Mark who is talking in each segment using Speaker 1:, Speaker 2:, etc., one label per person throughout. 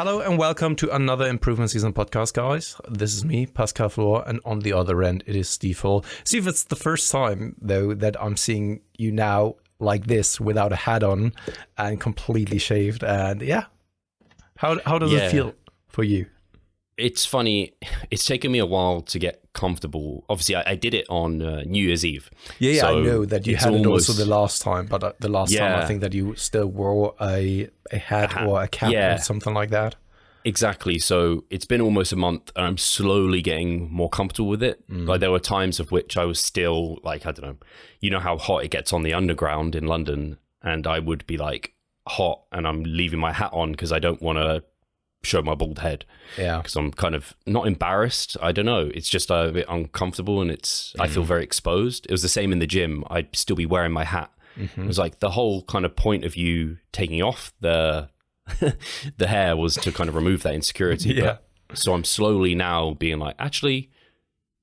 Speaker 1: Hello and welcome to another Improvement Season podcast, guys. This is me, Pascal Steve, and on the other end, it is Steve Hall. Steve, it's the first time, though, that I'm seeing you now like this without a hat on and completely shaved. And yeah, how does it feel for you?
Speaker 2: It's funny. It's taken me a while to get comfortable. Obviously, I did it on New Year's Eve.
Speaker 1: Yeah, so I know that you had it also the last time, but the last time I think that you still wore a hat or a cap or something like that.
Speaker 2: Exactly. So it's been almost a month and I'm slowly getting more comfortable with it. Like there were times of which I was still like, I don't know, you know how hot it gets on the underground in London, and I would be like hot and I'm leaving my hat on because I don't want to show my bald head. Yeah. Because I'm kind of not embarrassed. I don't know. It's just a bit uncomfortable and I feel very exposed. It was the same in the gym. I'd still be wearing my hat. It was like the whole kind of point of you taking off the hair was to kind of remove that insecurity.
Speaker 1: Yeah.
Speaker 2: But, so I'm slowly now being like, actually,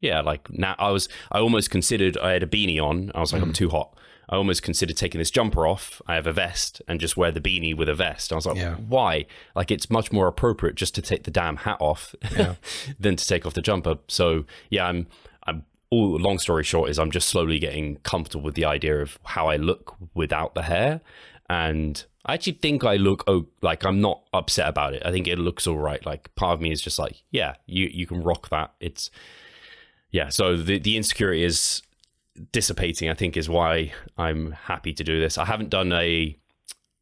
Speaker 2: yeah, like now I almost considered, I had a beanie on. I was like, I'm too hot. I almost considered taking this jumper off. I have a vest and just wear the beanie with a vest. I was like, why? Like, it's much more appropriate just to take the damn hat off than to take off the jumper. So yeah, I'm long story short is I'm just slowly getting comfortable with the idea of how I look without the hair. And I actually think I look, like I'm not upset about it. I think it looks all right. Like part of me is just like, yeah, you can rock that. So the insecurity is dissipating, I think, is why I'm happy to do this. I haven't done a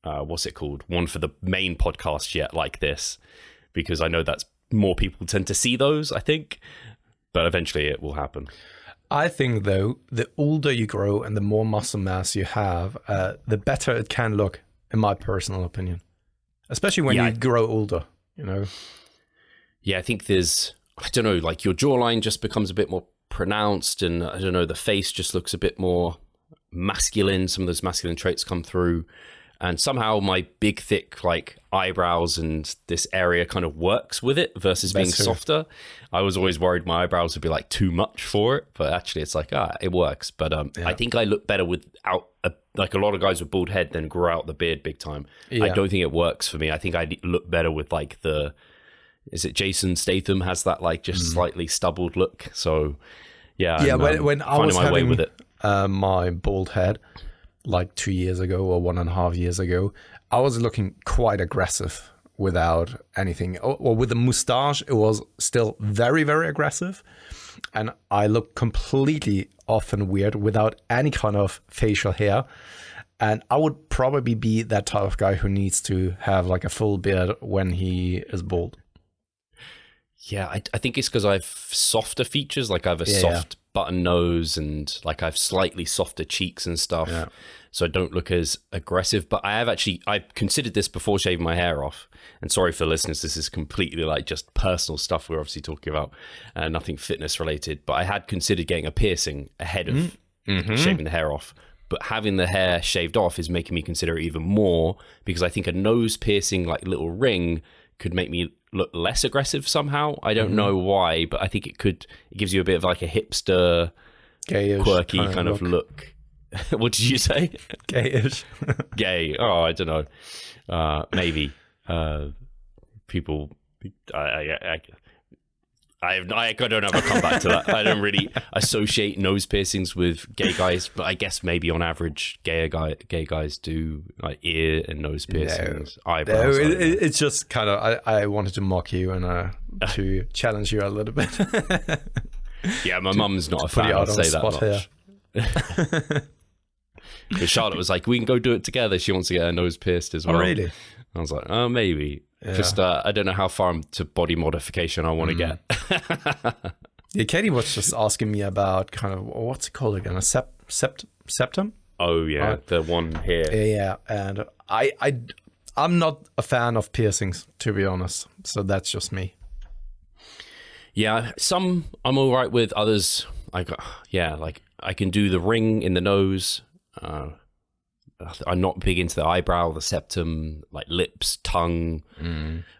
Speaker 2: what's it called, one for the main podcast yet like this, because I know that's more people tend to see those, I think, but eventually it will happen.
Speaker 1: I think though, the older you grow and the more muscle mass you have, the better it can look, in my personal opinion, especially when you grow older, you know.
Speaker 2: Yeah, I think I don't know, like your jawline just becomes a bit more pronounced, and I don't know, the face just looks a bit more masculine. Some of those masculine traits come through, and somehow my big thick like eyebrows and this area kind of works with it versus being softer. I was always worried my eyebrows would be like too much for it, but actually it's like it works. But I think I look better without like a lot of guys with bald head then grow out the beard big time. I don't think it works for me. I think I look better with like is it Jason Statham has that like just slightly stubbled look? So yeah,
Speaker 1: when I was
Speaker 2: my way with it,
Speaker 1: my bald head like 2 years ago or 1.5 years ago, I was looking quite aggressive without anything, or with the mustache it was still very, very aggressive, and I looked completely off and weird without any kind of facial hair. And I would probably be that type of guy who needs to have like a full beard when he is bald.
Speaker 2: Yeah, I think it's because I have softer features. Like I have a soft button nose and like I have slightly softer cheeks and stuff. Yeah. So I don't look as aggressive. But I considered this before shaving my hair off. And sorry for listeners, this is completely like just personal stuff we're obviously talking about, nothing fitness related. But I had considered getting a piercing ahead of shaving the hair off. But having the hair shaved off is making me consider it even more, because I think a nose piercing like little ring could make me look less aggressive somehow. I don't know why, but I think it gives you a bit of like a hipster, gayish, quirky kind of look. What did you say?
Speaker 1: Gayish.
Speaker 2: Gay. Oh, I don't know. Maybe people. I don't have a comeback to that. I don't really associate nose piercings with gay guys, but I guess maybe on average, gay guys do like ear and nose piercings, eyebrows.
Speaker 1: No, it's just kind of I wanted to mock you and to challenge you a little bit.
Speaker 2: Yeah, my mum's not a fan. I'll say that much. Because Charlotte was like, "We can go do it together." She wants to get her nose pierced as well.
Speaker 1: Oh, really?
Speaker 2: I was like, "Oh, maybe." Yeah. Just I don't know how far to body modification I want to get.
Speaker 1: Yeah, Katie was just asking me about kind of what's it called again? A septum?
Speaker 2: Oh yeah, the one here.
Speaker 1: Yeah, and I'm not a fan of piercings, to be honest. So that's just me.
Speaker 2: Yeah, some I'm all right with. Others, like I can do the ring in the nose. I'm not big into the eyebrow, the septum, like lips, tongue.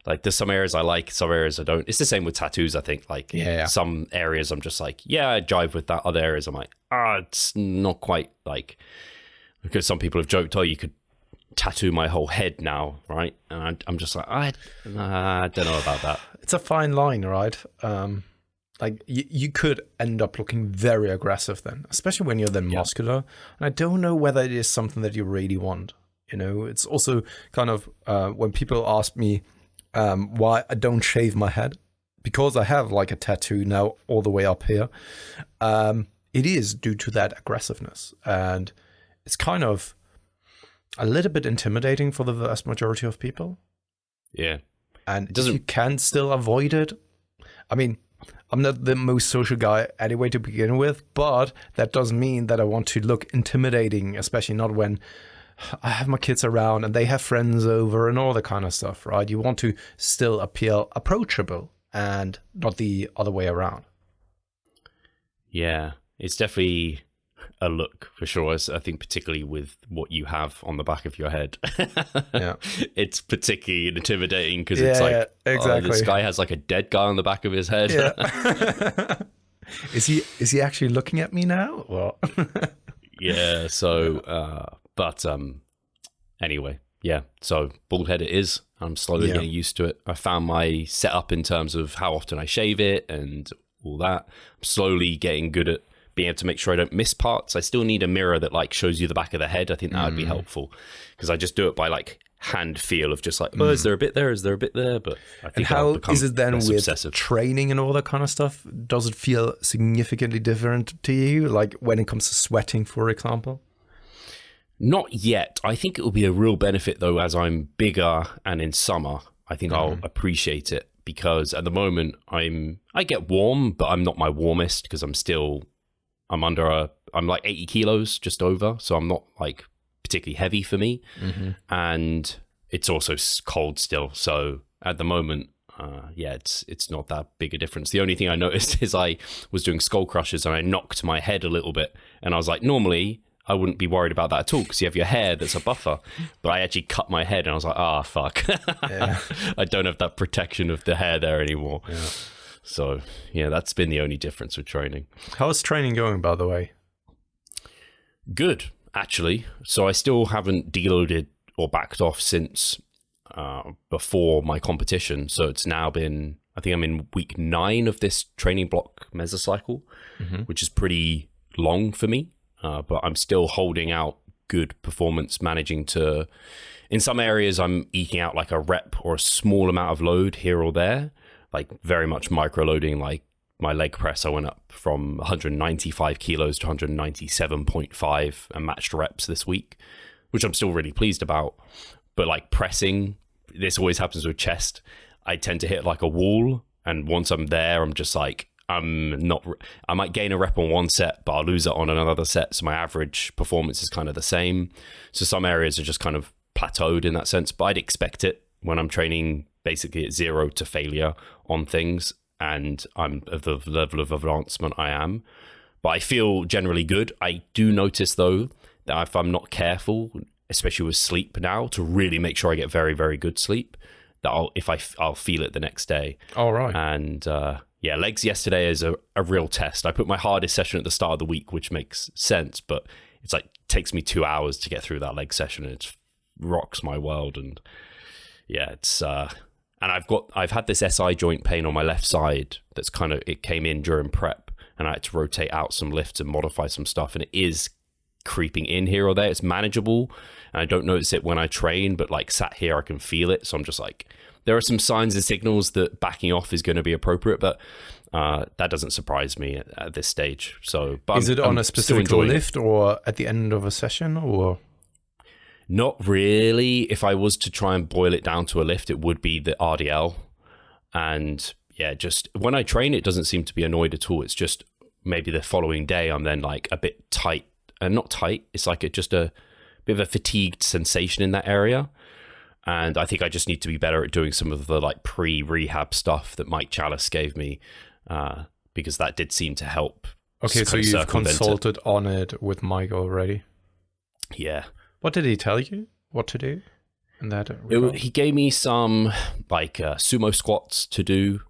Speaker 2: Like there's some areas I like, some areas I don't. It's the same with tattoos, I think. Like some areas I'm just like, yeah, I jive with that. Other areas I'm like, it's not quite like, because some people have joked, oh, you could tattoo my whole head now, right? And I'm just like, I don't know about that.
Speaker 1: It's a fine line, right? Like you could end up looking very aggressive then, especially when you're then muscular. And I don't know whether it is something that you really want. You know, it's also kind of when people ask me why I don't shave my head, because I have like a tattoo now all the way up here. It is due to that aggressiveness, and it's kind of a little bit intimidating for the vast majority of people.
Speaker 2: Yeah.
Speaker 1: And if you can still avoid it, I mean, I'm not the most social guy anyway to begin with, but that doesn't mean that I want to look intimidating, especially not when I have my kids around and they have friends over and all that kind of stuff, right? You want to still appear approachable and not the other way around.
Speaker 2: Yeah, it's definitely a look for sure. I think particularly with what you have on the back of your head,
Speaker 1: yeah,
Speaker 2: it's particularly intimidating because it's like,
Speaker 1: exactly.
Speaker 2: Oh, this guy has like a dead guy on the back of his head.
Speaker 1: Yeah. Is he actually looking at me now? Well,
Speaker 2: yeah. So, but anyway, yeah. So bald head it is. I'm slowly getting used to it. I found my setup in terms of how often I shave it and all that. I'm slowly getting good at being able to make sure I don't miss parts. I still need a mirror that like shows you the back of the head. I think that would be helpful because I just do it by like hand feel of just like, oh, is there a bit there? Is there a bit there? But I think
Speaker 1: how is it then with
Speaker 2: obsessive.
Speaker 1: Training and all that kind of stuff? Does it feel significantly different to you? Like when it comes to sweating, for example?
Speaker 2: Not yet. I think it will be a real benefit though, as I'm bigger and in summer, I think I'll appreciate it because at the moment I get warm, but I'm not my warmest because I'm like 80 kilos just over. So I'm not like particularly heavy for me. And it's also cold still. So at the moment, it's not that big a difference. The only thing I noticed is I was doing skull crushes and I knocked my head a little bit. And I was like, normally I wouldn't be worried about that at all because you have your hair that's a buffer. But I actually cut my head and I was like, fuck. I don't have that protection of the hair there anymore. Yeah. So, yeah, that's been the only difference with training.
Speaker 1: How's training going, by the way?
Speaker 2: Good, actually. So I still haven't deloaded or backed off since before my competition. So it's now been, I think I'm in week 9 of this training block mesocycle, which is pretty long for me. But I'm still holding out good performance, managing to, in some areas, I'm eking out like a rep or a small amount of load here or there, like very much micro loading. Like my leg press, I went up from 195 kilos to 197.5 and matched reps this week, which I'm still really pleased about. But like pressing, this always happens with chest. I tend to hit like a wall. And once I'm there, I'm just like, I might gain a rep on one set, but I'll lose it on another set. So my average performance is kind of the same. So some areas are just kind of plateaued in that sense, but I'd expect it when I'm training basically at 0 to failure on things. And I'm at the level of advancement I am, but I feel generally good. I do notice though, that if I'm not careful, especially with sleep now, to really make sure I get very, very good sleep, that I'll feel it the next day.
Speaker 1: All right.
Speaker 2: And, legs yesterday is a real test. I put my hardest session at the start of the week, which makes sense, but it's like takes me 2 hours to get through that leg session. And it rocks my world. And yeah, it's and I've had this SI joint pain on my left side that's it came in during prep, and I had to rotate out some lifts and modify some stuff, and it is creeping in here or there. It's manageable, and I don't notice it when I train, but like sat here I can feel it. So I'm just like, there are some signs and signals that backing off is going to be appropriate, but that doesn't surprise me at this stage. So, but
Speaker 1: is it on a specific lift or at the end of a session, or?
Speaker 2: Not really. If I was to try and boil it down to a lift, it would be the RDL. And yeah, just when I train, it doesn't seem to be annoyed at all. It's just maybe the following day, I'm then like a bit tight, and not tight. It's like just a bit of a fatigued sensation in that area. And I think I just need to be better at doing some of the like pre-rehab stuff that Mike Chalice gave me, because that did seem to help.
Speaker 1: Okay, so you've consulted on it with Mike already?
Speaker 2: Yeah.
Speaker 1: What did he tell you? What to do in that regard?
Speaker 2: He gave me some like sumo squats to do,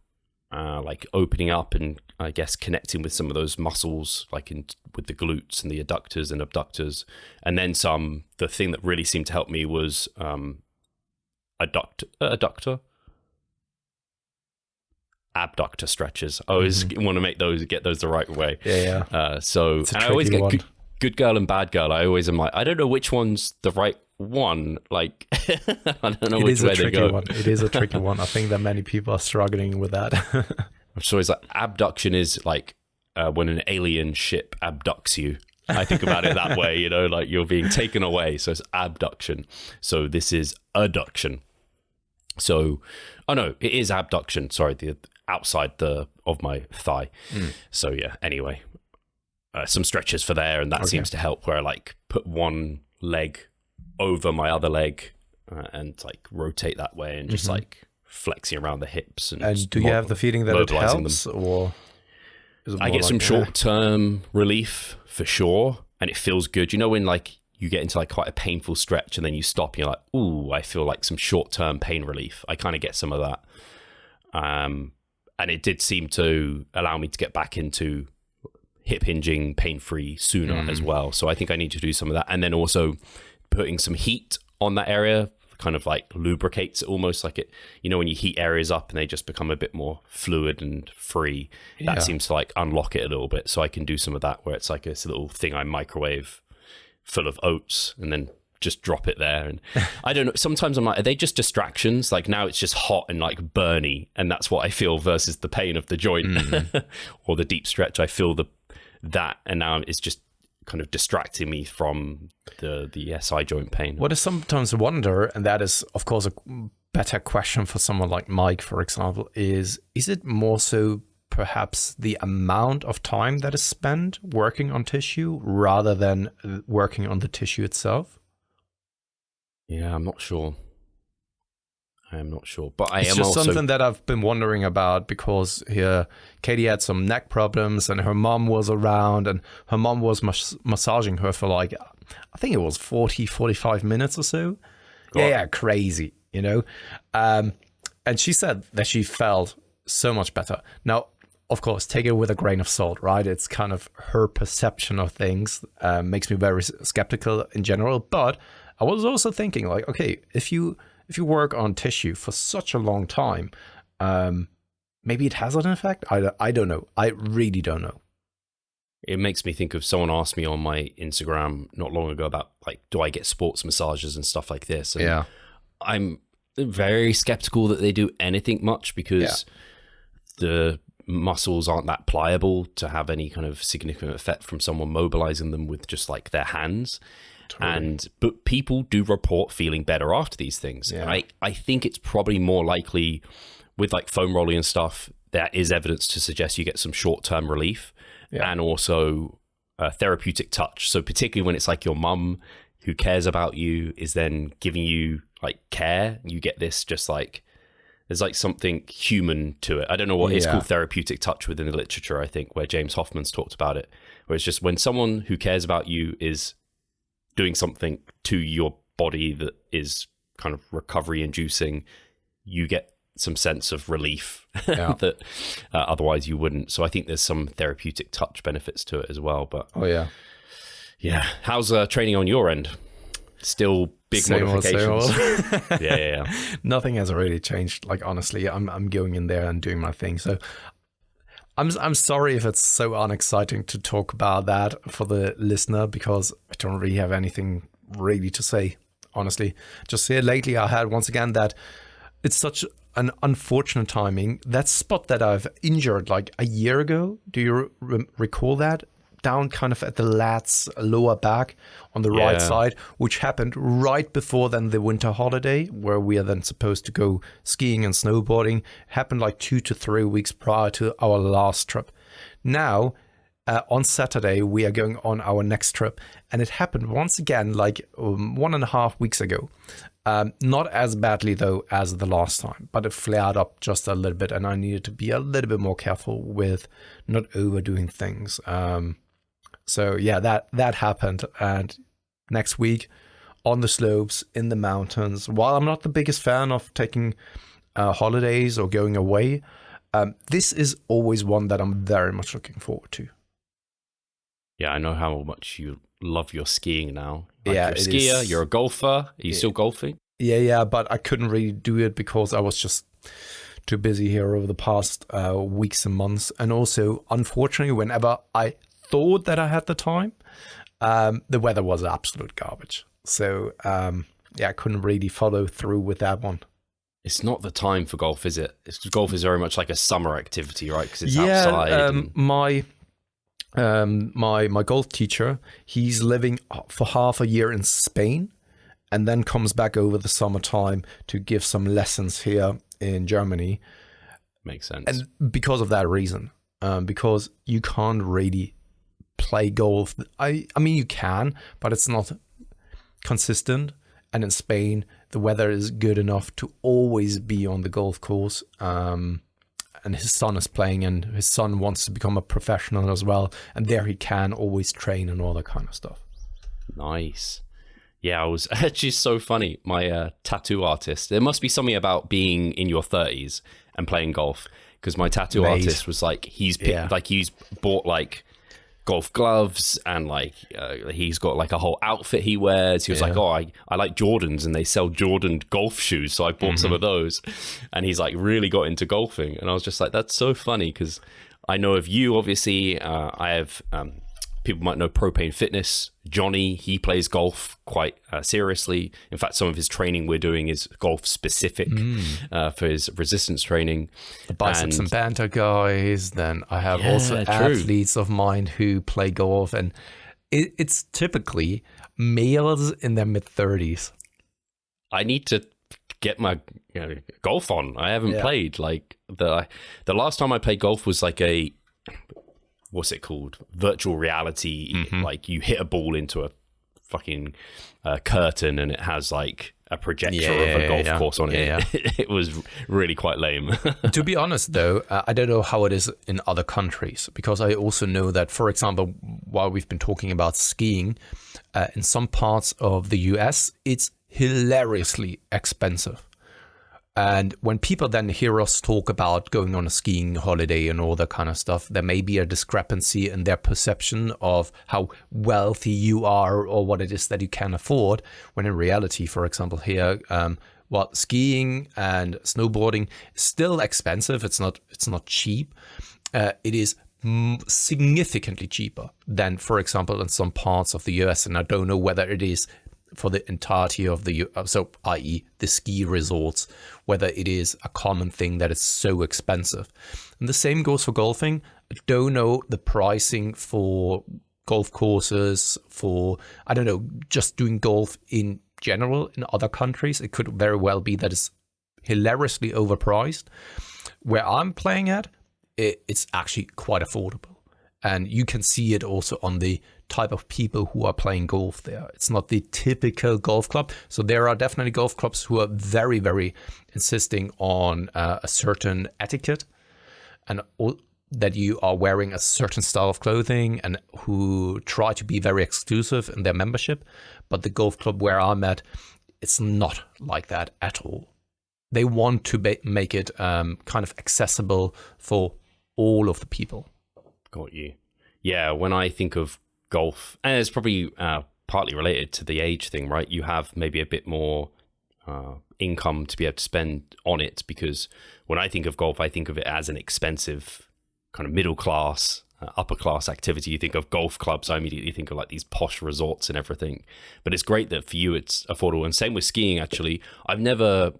Speaker 2: like opening up and I guess, connecting with some of those muscles, like with the glutes and the adductors and abductors. And then the thing that really seemed to help me was abductor stretches. I always want to get those the right way.
Speaker 1: Yeah.
Speaker 2: And I always get good girl and bad girl. I always am like, I don't know which one's the right one. Like, I don't know which way they go.
Speaker 1: It is a tricky one. I think that many people are struggling with that.
Speaker 2: I'm sure it's like abduction is like when an alien ship abducts you. I think about it that way, you know, like you're being taken away. So it's abduction. So this is adduction. So, oh no, it is abduction. Sorry, the outside of my thigh. So yeah, anyway, some stretches for there, and that seems to help, where I like put one leg over my other leg and like rotate that way and just like flexing around the hips.
Speaker 1: And do you have the feeling that it helps, or
Speaker 2: I get some short-term relief for sure, and it feels good. You know, when like you get into like quite a painful stretch and then you stop and you're like, ooh, I feel like some short-term pain relief. I kind of get some of that. And it did seem to allow me to get back into hip hinging pain-free sooner as well. So I think I need to do some of that. And then also putting some heat on that area kind of like lubricates it, almost like it, you know, when you heat areas up and they just become a bit more fluid and free, that seems to like unlock it a little bit. So I can do some of that, where it's like this little thing I microwave full of oats and then just drop it there. And I don't know, sometimes I'm like, are they just distractions? Like now it's just hot and like burny, and that's what I feel versus the pain of the joint or the deep stretch. I feel that, and now it's just kind of distracting me from the SI joint pain.
Speaker 1: What I sometimes wonder, and that is of course a better question for someone like Mike, for example, is it more so perhaps the amount of time that is spent working on tissue rather than working on the tissue itself?
Speaker 2: Yeah, I'm not sure. But
Speaker 1: it's just also something that I've been wondering about, because here Katie had some neck problems and her mom was around, and her mom was massaging her for like, I think it was 45 minutes or so. Yeah, crazy, you know. And she said that she felt so much better. Now, of course, take it with a grain of salt, right? It's kind of her perception of things, makes me very skeptical in general. But I was also thinking like, okay, if you work on tissue for such a long time, maybe it has an effect. I don't know. I really don't know.
Speaker 2: It makes me think of, someone asked me on my Instagram not long ago about like, do I get sports massages and stuff like this? And I'm very skeptical that they do anything much, because the muscles aren't that pliable to have any kind of significant effect from someone mobilizing them with just like their hands. Totally. But people do report feeling better after these things. Yeah. And I think it's probably more likely with like foam rolling and stuff, there is evidence to suggest you get some short-term relief and also therapeutic touch. So particularly when it's like your mum who cares about you is then giving you like care, you get this just like, there's like something human to it. I don't know what it's called, therapeutic touch within the literature, I think, where James Hoffman's talked about it, where it's just when someone who cares about you is doing something to your body that is kind of recovery inducing, you get some sense of relief that otherwise you wouldn't. So I think there's some therapeutic touch benefits to it as well. But how's training on your end? Still big
Speaker 1: same
Speaker 2: modifications.
Speaker 1: Old.
Speaker 2: Yeah.
Speaker 1: Nothing has really changed. Like honestly, I'm going in there and doing my thing. So I'm sorry if it's so unexciting to talk about that for the listener, because I don't really have anything really to say, honestly. Just here lately I had once again that it's such an unfortunate timing. That spot that I've injured like a year ago, do you recall that? Down kind of at the lats, lower back on the right side, which happened right before then the winter holiday, where we are then supposed to go skiing and snowboarding. Happened like 2 to 3 weeks prior to our last trip. Now, on Saturday, we are going on our next trip, and it happened once again like 1.5 weeks ago. Not as badly though as the last time, but it flared up just a little bit, and I needed to be a little bit more careful with not overdoing things. So yeah, that happened. And next week on the slopes in the mountains, while I'm not the biggest fan of taking holidays or going away, This is always one that I'm very much looking forward to.
Speaker 2: Yeah, I know how much you love your skiing now.
Speaker 1: Yeah,
Speaker 2: you're a skier, you're a golfer. Are you still golfing?
Speaker 1: Yeah, but I couldn't really do it because I was just too busy here over the past weeks and months. And also, unfortunately, whenever I thought that I had the time, the weather was absolute garbage. So, I couldn't really follow through with that one.
Speaker 2: It's not the time for golf, is it? Golf is very much like a summer activity, right? Because it's outside.
Speaker 1: My golf teacher, he's living for half a year in Spain and then comes back over the summertime to give some lessons here in Germany.
Speaker 2: Makes sense.
Speaker 1: And because of that reason, because you can't really play golf. I mean, you can, but it's not consistent. And in Spain, the weather is good enough to always be on the golf course. And his son is playing, and his son wants to become a professional as well. And there he can always train and all that kind of stuff.
Speaker 2: Nice. Yeah, I was actually so funny. My tattoo artist, there must be something about being in your 30s and playing golf, because my tattoo artist was like, he's bought like golf gloves, and like he's got like a whole outfit he wears. He was like, oh, I like Jordans, and they sell Jordan golf shoes, so I bought some of those. And he's like really got into golfing, and I was just like, that's so funny, because I know of you, obviously. I have people might know Propane Fitness. Johnny, he plays golf quite seriously. In fact, some of his training we're doing is golf specific for his resistance training.
Speaker 1: The biceps and banter guys. Then I have also athletes of mine who play golf, and it's typically males in their mid-30s.
Speaker 2: I need to get my golf on. I haven't played. Like the last time I played golf was like a, what's it called? Virtual reality. Like you hit a ball into a fucking curtain, and it has like a projector of a golf course on it. It was really quite lame.
Speaker 1: To be honest, though, I don't know how it is in other countries, because I also know that, for example, while we've been talking about skiing, in some parts of the US, it's hilariously expensive. And when people then hear us talk about going on a skiing holiday and all that kind of stuff, there may be a discrepancy in their perception of how wealthy you are or what it is that you can afford, when in reality, for example, here, skiing and snowboarding is still expensive. It's not cheap. It is significantly cheaper than, for example, in some parts of the US. And I don't know whether it is for the entirety of i.e. the ski resorts, whether it is a common thing that it's so expensive. And the same goes for golfing. I don't know the pricing for golf courses, for, I don't know, just doing golf in general in other countries. It could very well be that it's hilariously overpriced. Where I'm playing at, it's actually quite affordable. And you can see it also on the type of people who are playing golf there. It's not the typical golf club. So there are definitely golf clubs who are very, very insisting on a certain etiquette, and that you are wearing a certain style of clothing, and who try to be very exclusive in their membership. But the golf club where I'm at, it's not like that at all. They want to make it kind of accessible for all of the people.
Speaker 2: Got you. Yeah, when I think of golf, and it's probably partly related to the age thing, right? You have maybe a bit more income to be able to spend on it, because when I think of golf, I think of it as an expensive kind of middle class, upper class activity. You think of golf clubs, I immediately think of like these posh resorts and everything. But it's great that for you it's affordable. And same with skiing, actually. I've never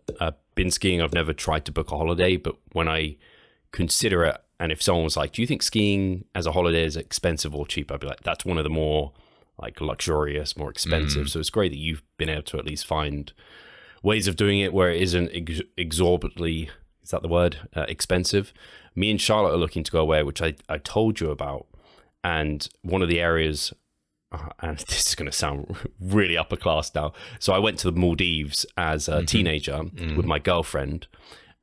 Speaker 2: been skiing. I've never tried to book a holiday, but when I consider it, and if someone was like, do you think skiing as a holiday is expensive or cheap? I'd be like, that's one of the more like luxurious, more expensive. So it's great that you've been able to at least find ways of doing it where it isn't exorbitantly, is that the word, expensive. Me and Charlotte are looking to go away, which I told you about. And one of the areas, and this is going to sound really upper class now. So I went to the Maldives as a teenager with my girlfriend,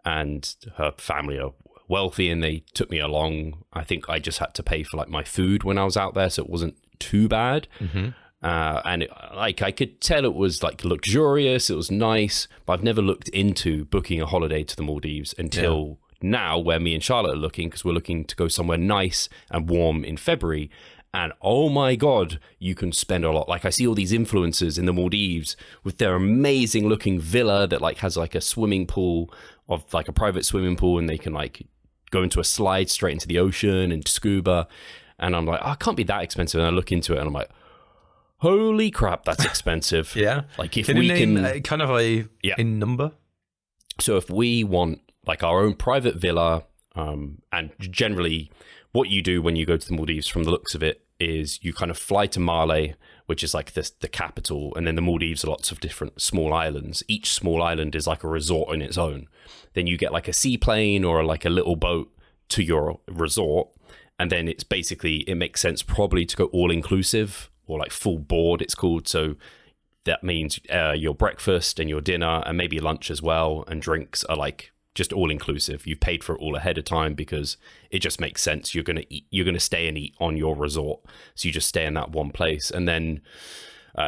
Speaker 2: and her family are wealthy, and they took me along. I think I just had to pay for like my food when I was out there, so it wasn't too bad. And I could tell it was like luxurious, it was nice, but I've never looked into booking a holiday to the Maldives until now where me and Charlotte are looking, because we're looking to go somewhere nice and warm in February. And oh my God, you can spend a lot. Like I see all these influencers in the Maldives with their amazing looking villa that like has like a swimming pool of like a private swimming pool, and they can like go into a slide straight into the ocean and scuba. And I'm like, oh, it can't be that expensive. And I look into it and I'm like, holy crap, that's expensive.
Speaker 1: Yeah.
Speaker 2: Like if
Speaker 1: can
Speaker 2: we
Speaker 1: you name
Speaker 2: can
Speaker 1: kind of a number.
Speaker 2: So if we want like our own private villa, and generally what you do when you go to the Maldives from the looks of it is you kind of fly to Male, which is like the capital, and then the Maldives are lots of different small islands. Each small island is like a resort in its own. Then you get like a seaplane or like a little boat to your resort, and then it's basically, it makes sense probably to go all inclusive or like full board it's called. So that means your breakfast and your dinner and maybe lunch as well, and drinks are like just all inclusive. You've paid for it all ahead of time because it just makes sense. You're going to stay and eat on your resort. So you just stay in that one place. And then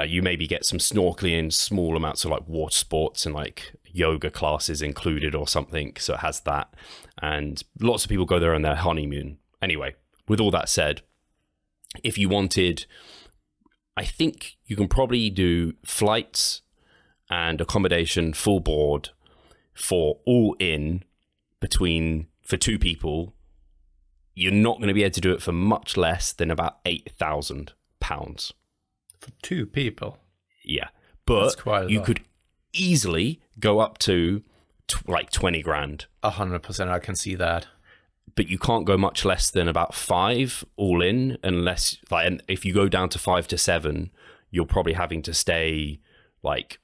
Speaker 2: you maybe get some snorkeling, small amounts of like water sports and like yoga classes included or something. So it has that. And lots of people go there on their honeymoon. Anyway, with all that said, if you wanted, I think you can probably do flights and accommodation full board for all in for 2 people. You're not going to be able to do it for much less than about £8,000
Speaker 1: for 2 people.
Speaker 2: Yeah, but you could easily go up to like 20 grand.
Speaker 1: 100%, I can see that.
Speaker 2: But you can't go much less than about 5 all in, unless like, and if you go down to 5 to 7, you're probably having to stay like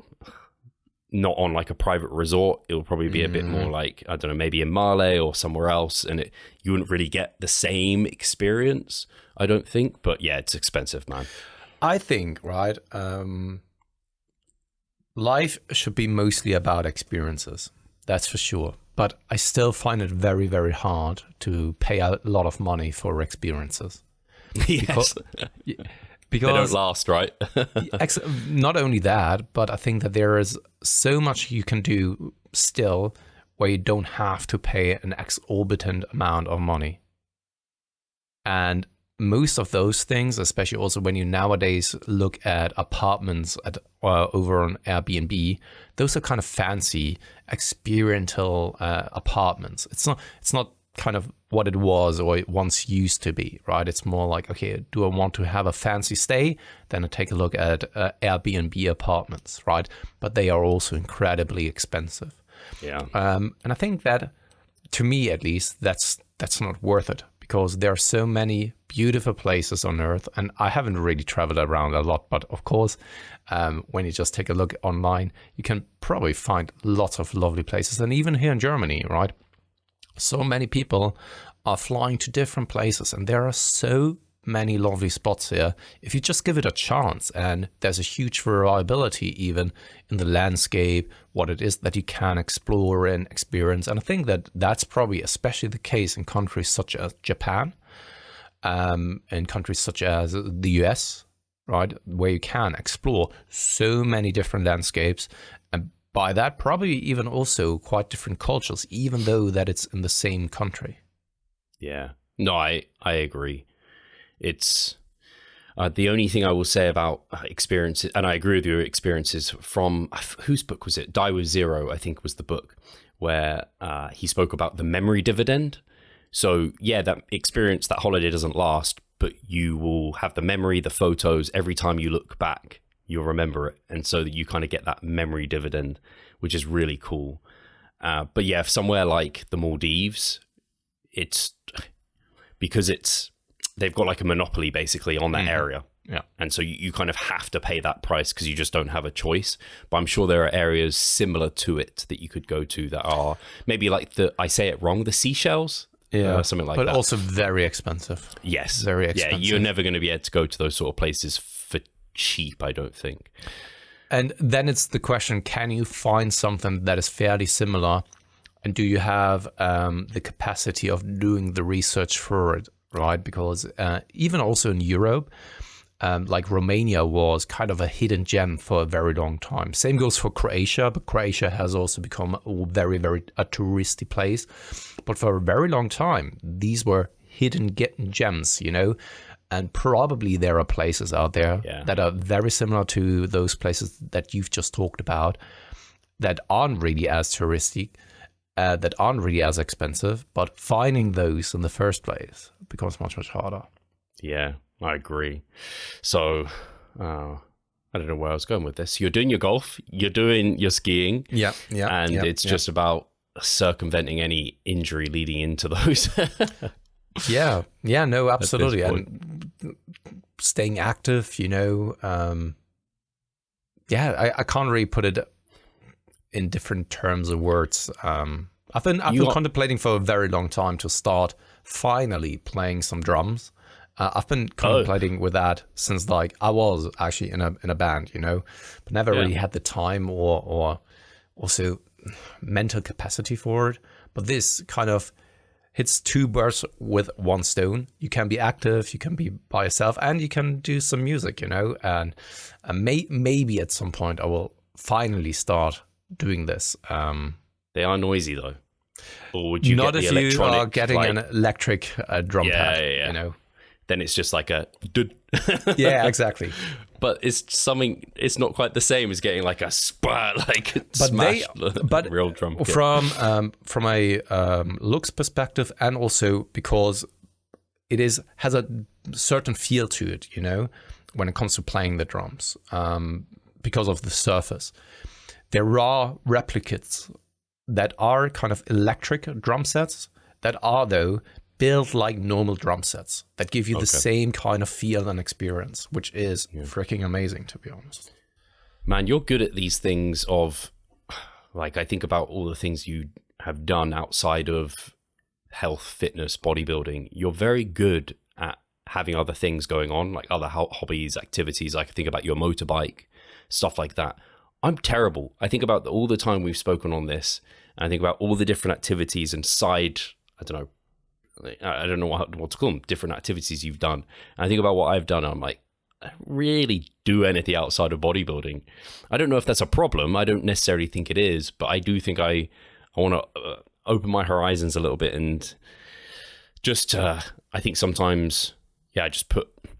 Speaker 2: not on like a private resort. It'll probably be a bit more like, I don't know, maybe in Male or somewhere else, and you wouldn't really get the same experience, I don't think. But yeah, it's expensive, man.
Speaker 1: I think, right, life should be mostly about experiences. That's for sure. But I still find it very, very hard to pay a lot of money for experiences.
Speaker 2: Yes.
Speaker 1: Because
Speaker 2: they don't last, right?
Speaker 1: Not only that, but I think that there is so much you can do still where you don't have to pay an exorbitant amount of money. And most of those things, especially also when you nowadays look at apartments over on Airbnb, those are kind of fancy experiential apartments. It's not kind of what it was or it once used to be, right? It's more like, okay, do I want to have a fancy stay? Then I take a look at Airbnb apartments, right? But they are also incredibly expensive.
Speaker 2: Yeah.
Speaker 1: And I think that, to me at least, that's not worth it, because there are so many beautiful places on Earth, and I haven't really traveled around a lot, but of course, when you just take a look online, you can probably find lots of lovely places. And even here in Germany, right? So many people are flying to different places, and there are so many lovely spots here if you just give it a chance. And there's a huge variability even in the landscape, what it is that you can explore and experience. And I think that that's probably especially the case in countries such as Japan, and countries such as the US, right, where you can explore so many different landscapes, and by that probably even also quite different cultures, even though that it's in the same country.
Speaker 2: Yeah, no, I agree. It's the only thing I will say about experiences, and I agree with your experiences from, whose book was it? Die with Zero, I think was the book, where he spoke about the memory dividend. So yeah, that experience, that holiday doesn't last, but you will have the memory, the photos, every time you look back, you'll remember it. And so that you kind of get that memory dividend, which is really cool. But yeah, if somewhere like the Maldives, it's because they've got like a monopoly basically on that area.
Speaker 1: Yeah.
Speaker 2: And so you kind of have to pay that price because you just don't have a choice. But I'm sure there are areas similar to it that you could go to that are maybe like I say it wrong, the Seychelles.
Speaker 1: Yeah,
Speaker 2: something like
Speaker 1: but
Speaker 2: that.
Speaker 1: But also very expensive.
Speaker 2: Yes.
Speaker 1: Very expensive.
Speaker 2: Yeah, you're never going to be able to go to those sort of places for cheap, I don't think.
Speaker 1: And then it's the question, can you find something that is fairly similar? And do you have the capacity of doing the research for it, right? Because even also in Europe, like Romania was kind of a hidden gem for a very long time. Same goes for Croatia, but Croatia has also become a very, very a touristy place. But for a very long time, these were hidden gems, you know, and probably there are places out there that are very similar to those places that you've just talked about that aren't really as touristy, that aren't really as expensive, but finding those in the first place becomes much, much harder.
Speaker 2: Yeah, I agree. So, I don't know where I was going with this. You're doing your golf, you're doing your skiing. And it's just about circumventing any injury leading into those.
Speaker 1: No, absolutely. And staying active, you know, I can't really put it in different terms of words. I've been contemplating for a very long time to start finally playing some drums. I've been contemplating with that since like I was actually in a band, you know, but never really had the time or also mental capacity for it. But this kind of hits two birds with one stone. You can be active, you can be by yourself, and you can do some music, you know. And maybe at some point I will finally start doing this.
Speaker 2: They are noisy though. Or would you
Speaker 1: not
Speaker 2: get the
Speaker 1: if you
Speaker 2: electronic,
Speaker 1: are getting
Speaker 2: like,
Speaker 1: an electric drum pad, you know.
Speaker 2: Then it's just like a
Speaker 1: yeah, exactly.
Speaker 2: But it's not quite the same as getting like a smash real drum kit.
Speaker 1: From a looks perspective, and also because it has a certain feel to it, you know, when it comes to playing the drums, because of the surface. There are replicates that are kind of electric drum sets that are, though, built like normal drum sets that give you the same kind of feel and experience, which is freaking amazing, to be honest.
Speaker 2: Man, you're good at these things of, like, I think about all the things you have done outside of health, fitness, bodybuilding. You're very good at having other things going on, like other hobbies, activities. I can think about your motorbike, stuff like that. I'm terrible. I think about all the time we've spoken on this, and I think about all the different activities and I don't know what to call them, different activities you've done. And I think about what I've done, and I'm like, I don't really do anything outside of bodybuilding. I don't know if that's a problem. I don't necessarily think it is, but I do think I want to open my horizons a little bit, and just, I think sometimes, just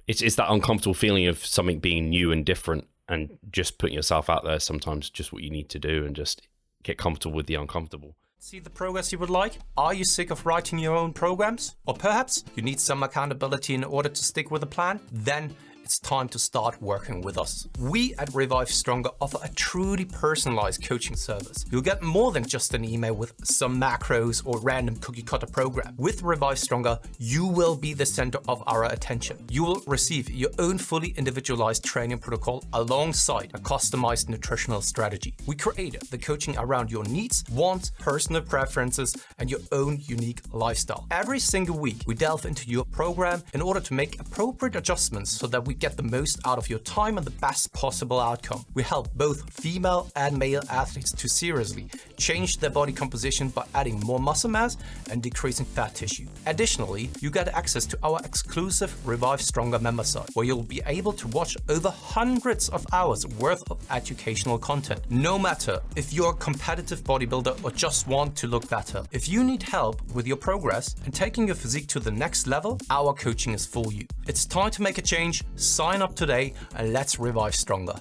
Speaker 2: it's that uncomfortable feeling of something being new and different, and just putting yourself out there sometimes just what you need to do, and just get comfortable with the uncomfortable.
Speaker 3: See the progress you would like? Are you sick of writing your own programs? Or perhaps you need some accountability in order to stick with a plan? Then it's time to start working with us. We at Revive Stronger offer a truly personalized coaching service. You'll get more than just an email with some macros or random cookie cutter program. With Revive Stronger, you will be the center of our attention. You will receive your own fully individualized training protocol alongside a customized nutritional strategy. We created the coaching around your needs, wants, personal preferences, and your own unique lifestyle. Every single week, we delve into your program in order to make appropriate adjustments so that we get the most out of your time and the best possible outcome. We help both female and male athletes to seriously change their body composition by adding more muscle mass and decreasing fat tissue. Additionally, you get access to our exclusive Revive Stronger member site, where you'll be able to watch over hundreds of hours worth of educational content. No matter if you're a competitive bodybuilder or just want to look better, if you need help with your progress and taking your physique to the next level, our coaching is for you. It's time to make a change. Sign up today and let's revive stronger.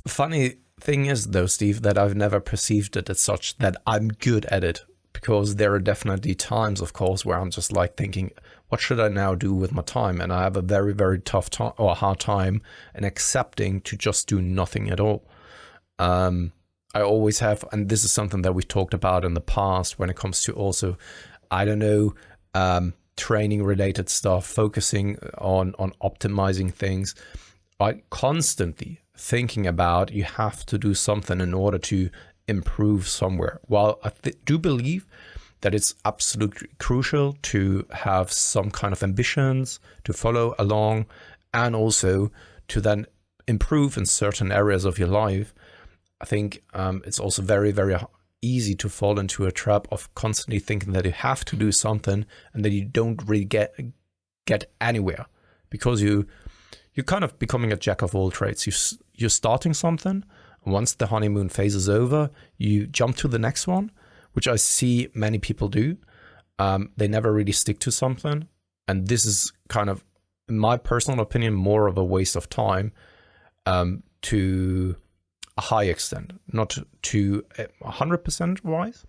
Speaker 1: Funny thing is, though, Steve, that I've never perceived it as such that I'm good at it, because there are definitely times, of course, where I'm just like thinking, what should I now do with my time? And I have a very, very tough time or hard time in accepting to just do nothing at all. I always have, and this is something that we've talked about in the past when it comes to also, I don't know, training related stuff, focusing on optimizing things, right? Constantly thinking about you have to do something in order to improve somewhere. While I do believe that it's absolutely crucial to have some kind of ambitions to follow along, and also to then improve in certain areas of your life, I think it's also very, very easy to fall into a trap of constantly thinking that you have to do something and that you don't really get anywhere, because you're you're kind of becoming a jack of all trades. You're starting something. Once the honeymoon phase is over, you jump to the next one, which I see many people do. They never really stick to something. And this is kind of, in my personal opinion, more of a waste of time to a high extent, not to 100% wise.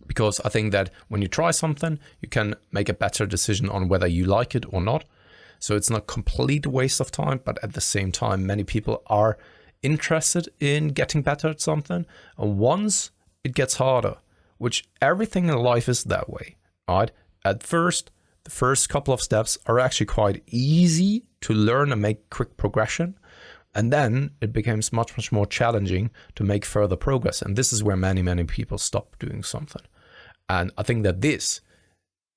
Speaker 1: Because I think that when you try something, you can make a better decision on whether you like it or not. So it's not complete waste of time, but at the same time, many people are interested in getting better at something. And once it gets harder, which everything in life is that way, right? At first, the first couple of steps are actually quite easy to learn and make quick progression. And then it becomes much, much more challenging to make further progress. And this is where many, many people stop doing something. And I think that this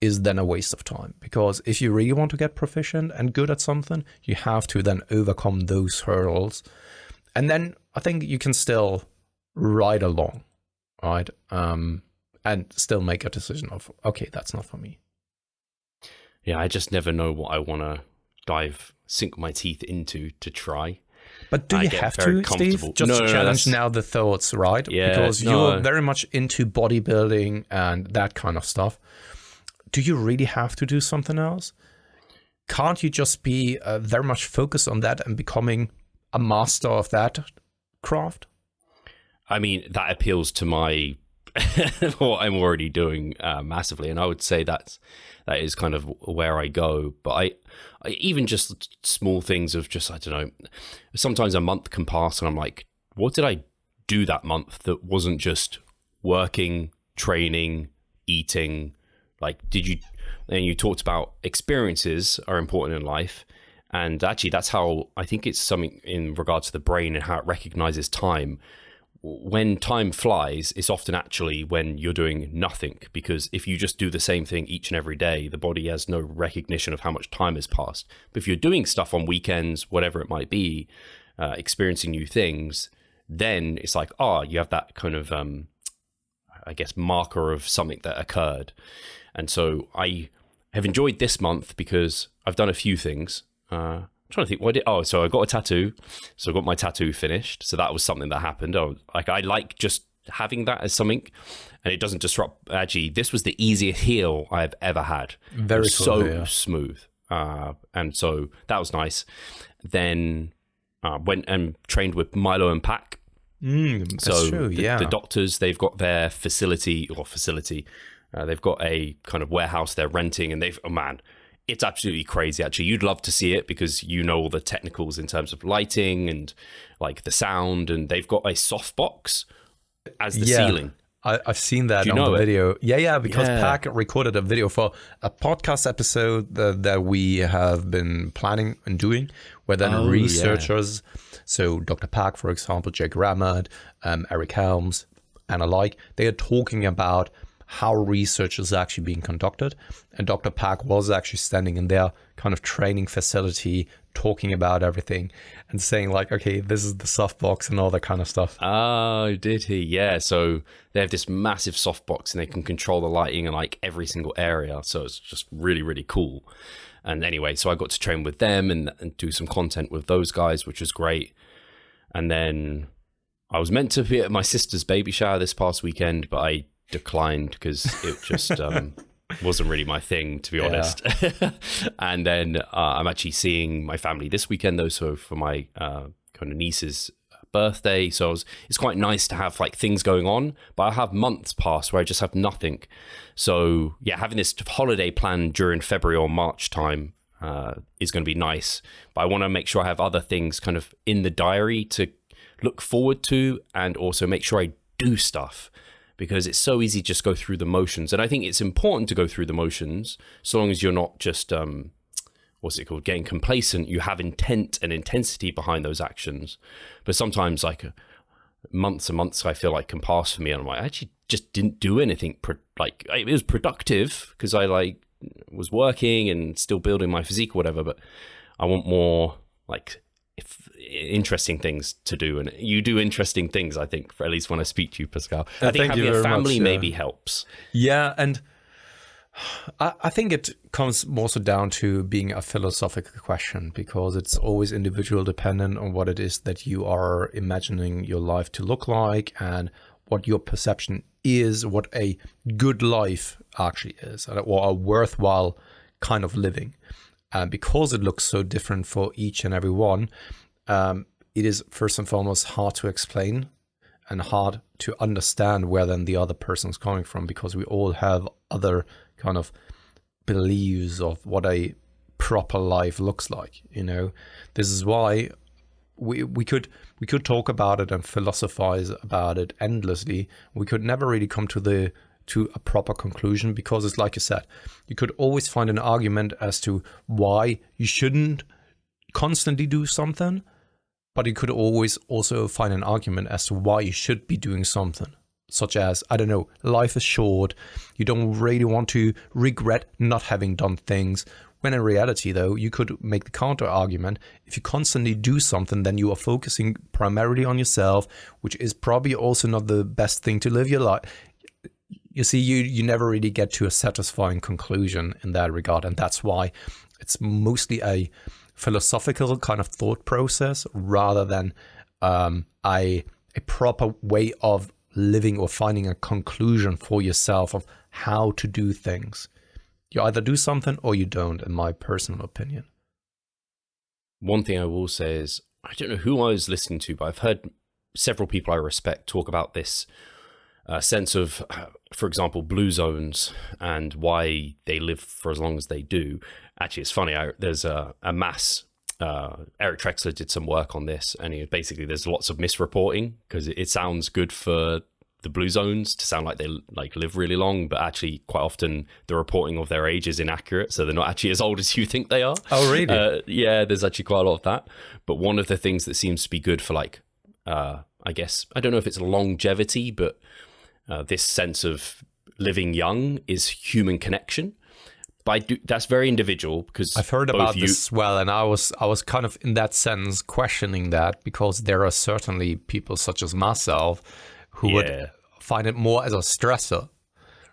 Speaker 1: is then a waste of time, because if you really want to get proficient and good at something, you have to then overcome those hurdles. And then I think you can still ride along, right? And still make a decision of, okay, that's not for me.
Speaker 2: Yeah, I just never know what I want to sink my teeth into to try.
Speaker 1: But do you have to, Steve? Just to challenge now the thoughts, right?
Speaker 2: Yeah,
Speaker 1: because you're very much into bodybuilding and that kind of stuff. Do you really have to do something else? Can't you just be very much focused on that and becoming a master of that craft?
Speaker 2: I mean, that appeals to my what I'm already doing massively, and I would say that is kind of where I go. But I even just small things of just, I don't know, sometimes a month can pass and I'm like, what did I do that month that wasn't just working, training, eating? Like, and you talked about experiences are important in life. And actually, that's how I think it's something in regards to the brain and how it recognizes time. When time flies, it's often actually when you're doing nothing, because if you just do the same thing each and every day, the body has no recognition of how much time has passed. But if you're doing stuff on weekends, whatever it might be, experiencing new things, then it's like, you have that kind of, I guess, marker of something that occurred. And so I have enjoyed this month because I've done a few things. I'm trying to think, so I got a tattoo. So I got my tattoo finished. So that was something that happened. I like just having that as something, and it doesn't disrupt. Actually, this was the easiest heel I've ever had.
Speaker 1: Very cool,
Speaker 2: so smooth. And so that was nice. Then went and trained with Milo and Pac.
Speaker 1: That's true, yeah.
Speaker 2: The doctors, they've got their facility. They've got a kind of warehouse they're renting, and it's absolutely crazy. Actually, you'd love to see it because you know all the technicals in terms of lighting and like the sound, and they've got a softbox as the ceiling.
Speaker 1: I've seen that on the video. Yeah, because Pac recorded a video for a podcast episode that we have been planning and doing, where then researchers, so Dr. Pac, for example, Jake Ramad, Eric Helms, and alike, they are talking about how research is actually being conducted. And Dr. Pac was actually standing in their kind of training facility, talking about everything and saying like, okay, this is the softbox and all that kind of stuff.
Speaker 2: Oh, did he? Yeah. So they have this massive softbox and they can control the lighting in like every single area. So it's just really, really cool. And anyway, so I got to train with them and do some content with those guys, which was great. And then I was meant to be at my sister's baby shower this past weekend, but I declined because it just wasn't really my thing, to be honest. And then I'm actually seeing my family this weekend though, so for my kind of niece's birthday. So it's quite nice to have like things going on, but I have months past where I just have nothing. So yeah, having this holiday plan during February or March time is going to be nice, but I want to make sure I have other things kind of in the diary to look forward to, and also make sure I do stuff, because it's so easy to just go through the motions. And I think it's important to go through the motions so long as you're not just getting complacent. You have intent and intensity behind those actions. But sometimes like months and months I feel like can pass for me, and I'm like, I actually just didn't do anything it was productive because I like was working and still building my physique or whatever, but I want more like interesting things to do. And you do interesting things, I think, for at least when I speak to you, Pascal. I think having a family maybe helps.
Speaker 1: Yeah, and I think it comes more so down to being a philosophical question, because it's always individual dependent on what it is that you are imagining your life to look like and what your perception is, what a good life actually is, or a worthwhile kind of living. Because it looks so different for each and every one, it is first and foremost hard to explain and hard to understand where then the other person's coming from, because we all have other kind of beliefs of what a proper life looks like. This is why we could talk about it and philosophize about it endlessly. We could never really come to a proper conclusion, because it's like you said, you could always find an argument as to why you shouldn't constantly do something, but you could always also find an argument as to why you should be doing something. Such as, I don't know, life is short, you don't really want to regret not having done things. When in reality, though, you could make the counter argument, if you constantly do something, then you are focusing primarily on yourself, which is probably also not the best thing to live your life. You see, you never really get to a satisfying conclusion in that regard. And that's why it's mostly a philosophical kind of thought process rather than a proper way of living or finding a conclusion for yourself of how to do things. You either do something or you don't, in my personal opinion.
Speaker 2: One thing I will say is, I don't know who I was listening to, but I've heard several people I respect talk about this sense of, for example, blue zones and why they live for as long as they do. Actually, it's funny. There's a mass. Eric Trexler did some work on this, and basically there's lots of misreporting, because it sounds good for the blue zones to sound like they live really long, but actually quite often the reporting of their age is inaccurate, so they're not actually as old as you think they are.
Speaker 1: Oh, really?
Speaker 2: Yeah, there's actually quite a lot of that. But one of the things that seems to be good for I guess, I don't know if it's longevity, but this sense of living young is human connection. But that's very individual, because
Speaker 1: I've heard about this as well, and I was kind of in that sense questioning that, because there are certainly people such as myself who would find it more as a stressor,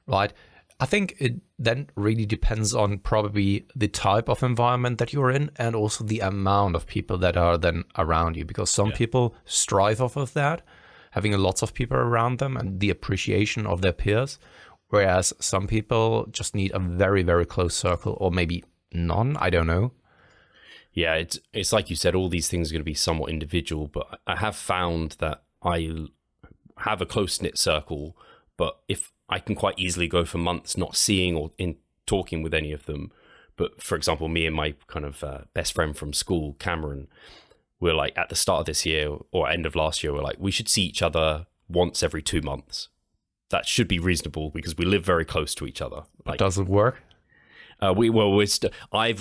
Speaker 1: right? I think it then really depends on probably the type of environment that you're in, and also the amount of people that are then around you, because some people strive off of that, having lots of people around them and the appreciation of their peers. Whereas some people just need a very, very close circle, or maybe none. I don't know.
Speaker 2: Yeah, it's like you said, all these things are going to be somewhat individual, but I have found that I have a close-knit circle, but if I can quite easily go for months not seeing or in talking with any of them. But for example, me and my kind of best friend from school, Cameron, we're like, at the start of this year or end of last year, we're like, we should see each other once every 2 months. That should be reasonable, because we live very close to each other.
Speaker 1: Like, does it work?
Speaker 2: I've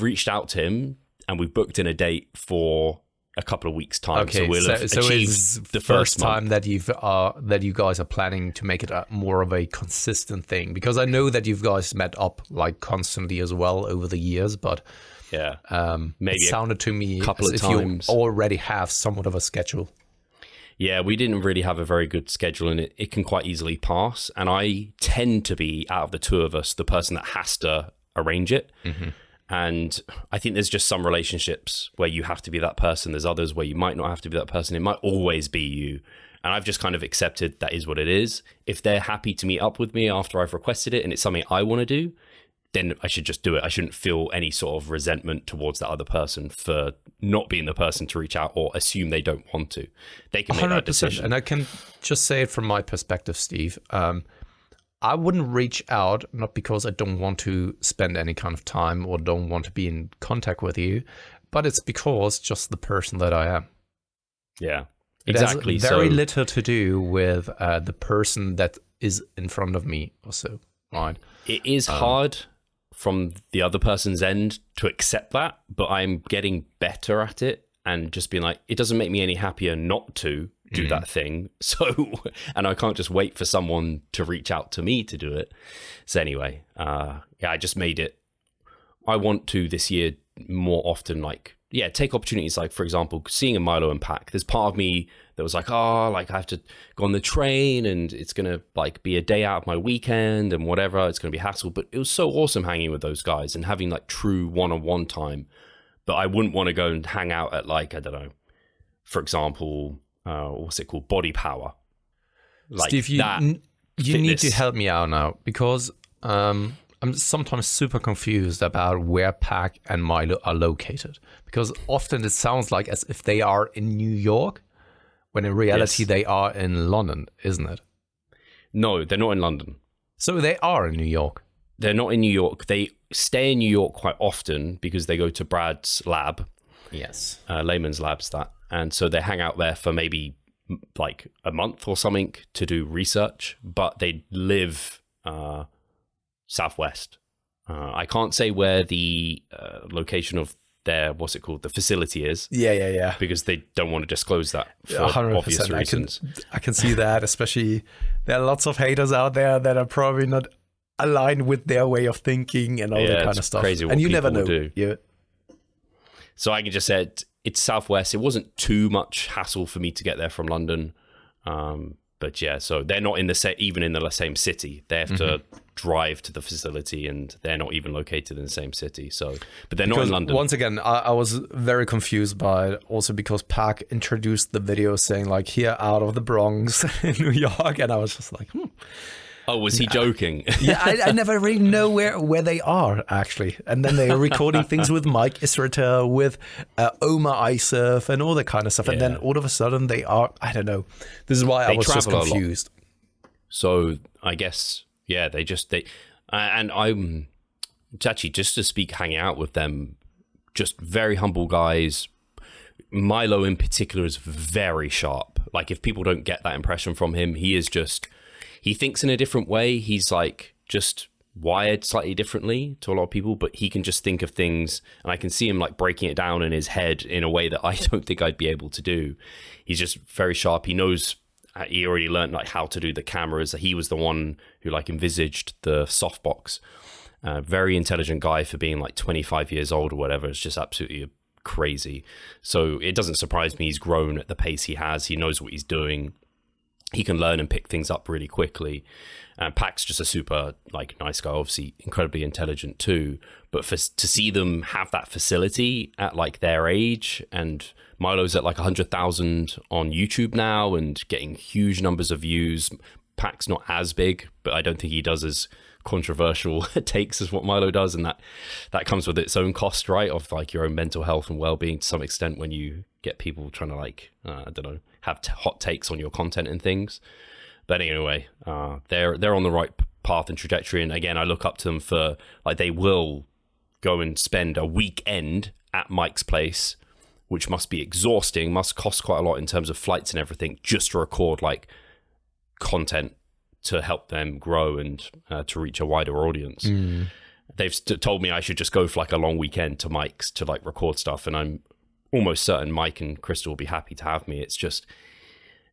Speaker 2: reached out to him, and we've booked in a date for a couple of weeks' time.
Speaker 1: Okay,
Speaker 2: so we'll have achieved the first
Speaker 1: time that you guys are planning to make it more of a consistent thing. Because I know that you guys met up like constantly as well over the years, but maybe it sounded to me
Speaker 2: couple
Speaker 1: as
Speaker 2: of
Speaker 1: if
Speaker 2: times.
Speaker 1: You already have somewhat of a schedule.
Speaker 2: Yeah, we didn't really have a very good schedule, and it can quite easily pass. And I tend to be, out of the two of us, the person that has to arrange it. Mm-hmm. And I think there's just some relationships where you have to be that person. There's others where you might not have to be that person. It might always be you. And I've just kind of accepted that is what it is. If they're happy to meet up with me after I've requested it and it's something I want to do, then I should just do it. I shouldn't feel any sort of resentment towards that other person for not being the person to reach out or assume they don't want to. They can make 100%. That decision.
Speaker 1: And I can just say it from my perspective, Steve. I wouldn't reach out, not because I don't want to spend any kind of time or don't want to be in contact with you, but it's because just the person that I am.
Speaker 2: Yeah,
Speaker 1: exactly. It has very little to do with the person that is in front of me or so, right?
Speaker 2: It is hard from the other person's end to accept that, but I'm getting better at it and just being like, it doesn't make me any happier not to do that thing. So, and I can't just wait for someone to reach out to me to do it. So anyway, I just made it. I want to this year more often, like yeah, take opportunities. Like, for example, seeing a Milo and Pac, there's part of me that was like, oh, like I have to go on the train and it's going to like be a day out of my weekend and whatever. It's going to be hassle. But it was so awesome hanging with those guys and having like true one-on-one time. But I wouldn't want to go and hang out at like, I don't know, for example, what's it called? Body Power. Like
Speaker 1: Steve, you need to help me out now, because I'm sometimes super confused about where Pac and Milo are located, because often it sounds like as if they are in New York, when in reality they are in London, isn't it?
Speaker 2: No, they're not in London.
Speaker 1: So they are in New York.
Speaker 2: They're not in New York. They stay in New York quite often because they go to Brad's lab.
Speaker 1: Yes.
Speaker 2: Layman's labs, that. And so they hang out there for maybe like a month or something to do research, but they live southwest. I can't say where the location of their, what's it called, the facility is.
Speaker 1: Yeah.
Speaker 2: Because they don't want to disclose that for
Speaker 1: 100%.
Speaker 2: obvious reasons.
Speaker 1: I can see that, especially there are lots of haters out there that are probably not aligned with their way of thinking and all that kind of stuff.
Speaker 2: Crazy what
Speaker 1: and you
Speaker 2: people
Speaker 1: never know.
Speaker 2: do.
Speaker 1: Yeah.
Speaker 2: So I can just say it's southwest. It wasn't too much hassle for me to get there from London. But yeah, so they're not in the even in the same city. They have to drive to the facility, and they're not even located in the same city. So, but they're not in London.
Speaker 1: Once again, I was very confused by it, also because Pac introduced the video saying like, here out of the Bronx in New York, and I was just like,
Speaker 2: Oh, was he joking?
Speaker 1: Yeah, I never really know where they are, actually. And then they are recording things with Mike Israetel, with Omar Isef, and all that kind of stuff. And then all of a sudden they are, I don't know. This is why I was just confused.
Speaker 2: So I guess, yeah, and I'm actually, just to speak, hanging out with them, just very humble guys. Milo in particular is very sharp. Like, if people don't get that impression from him, he thinks in a different way. He's like just wired slightly differently to a lot of people, but he can just think of things, and I can see him like breaking it down in his head in a way that I don't think I'd be able to do. He's just very sharp. He knows, he already learned like how to do the cameras. He was the one who like envisaged the softbox. Very intelligent guy for being like 25 years old or whatever. It's just absolutely crazy. So it doesn't surprise me he's grown at the pace he has. He knows what he's doing. He can learn and pick things up really quickly. Pac's just a super like nice guy, obviously incredibly intelligent too. But to see them have that facility at like their age, and Milo's at like 100,000 on YouTube now and getting huge numbers of views. Pac's not as big, but I don't think he does as controversial takes as what Milo does, and that comes with its own cost, right? Of like your own mental health and well-being to some extent when you get people trying to like I don't know, have hot takes on your content and things. But anyway, they're on the right path and trajectory, and again, I look up to them for like, they will go and spend a weekend at Mike's place, which must be exhausting, must cost quite a lot in terms of flights and everything, just to record like content to help them grow and to reach a wider audience. They've told me I should just go for like a long weekend to Mike's to like record stuff, and I'm almost certain Mike and Crystal will be happy to have me. It's just,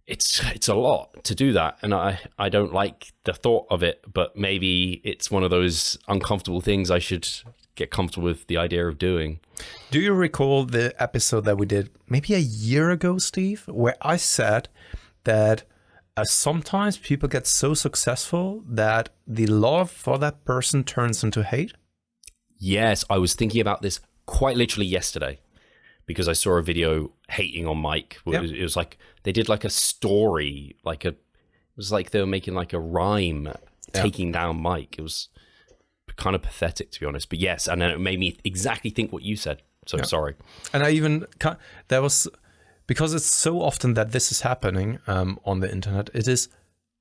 Speaker 2: it's a lot to do that, and I don't like the thought of it, but maybe it's one of those uncomfortable things I should get comfortable with the idea of doing.
Speaker 1: Do you recall the episode that we did maybe a year ago, Steve, where I said that sometimes people get so successful that the love for that person turns into hate? Yes,
Speaker 2: I was thinking about this quite literally yesterday, because I saw a video hating on Mike. It was like they did like a story, it was like they were making like a rhyme taking down Mike. It was kind of pathetic, to be honest. But yes, and then it made me exactly think what you said. So sorry.
Speaker 1: And I even, because it's so often that this is happening on the internet, it is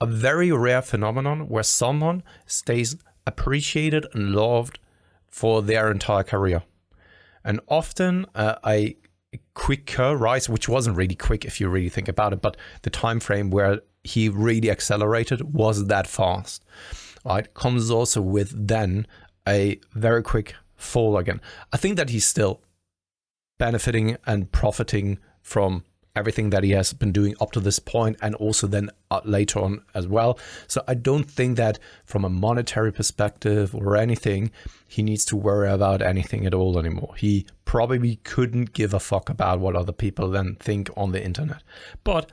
Speaker 1: a very rare phenomenon where someone stays appreciated and loved for their entire career. And often a quicker rise, which wasn't really quick if you really think about it, but the time frame where he really accelerated was that fast, right? Comes also with then a very quick fall again. I think that he's still benefiting and profiting from everything that he has been doing up to this point, and also then later on as well. So I don't think that from a monetary perspective or anything, he needs to worry about anything at all anymore. He probably couldn't give a fuck about what other people then think on the internet. But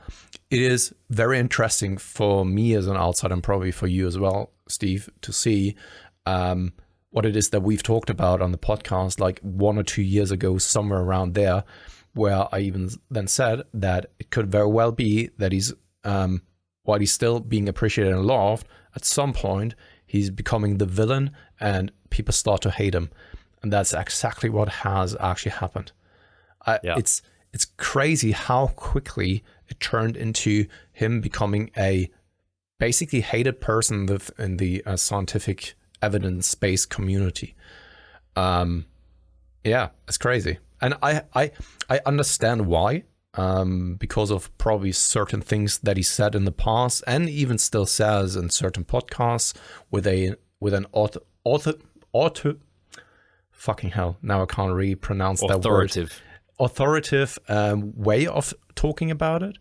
Speaker 1: it is very interesting for me as an outsider, and probably for you as well, Steve, to see what it is that we've talked about on the podcast like 1 or 2 years ago, somewhere around there, where I even then said that it could very well be that he's, while he's still being appreciated and loved, at some point he's becoming the villain and people start to hate him. And that's exactly what has actually happened. It's crazy how quickly it turned into him becoming a basically hated person in the scientific evidence-based community. It's crazy. And I understand why, because of probably certain things that he said in the past, and even still says in certain podcasts with an author. Fucking hell! Now I can't really pronounce that word. Authoritative way of talking about it,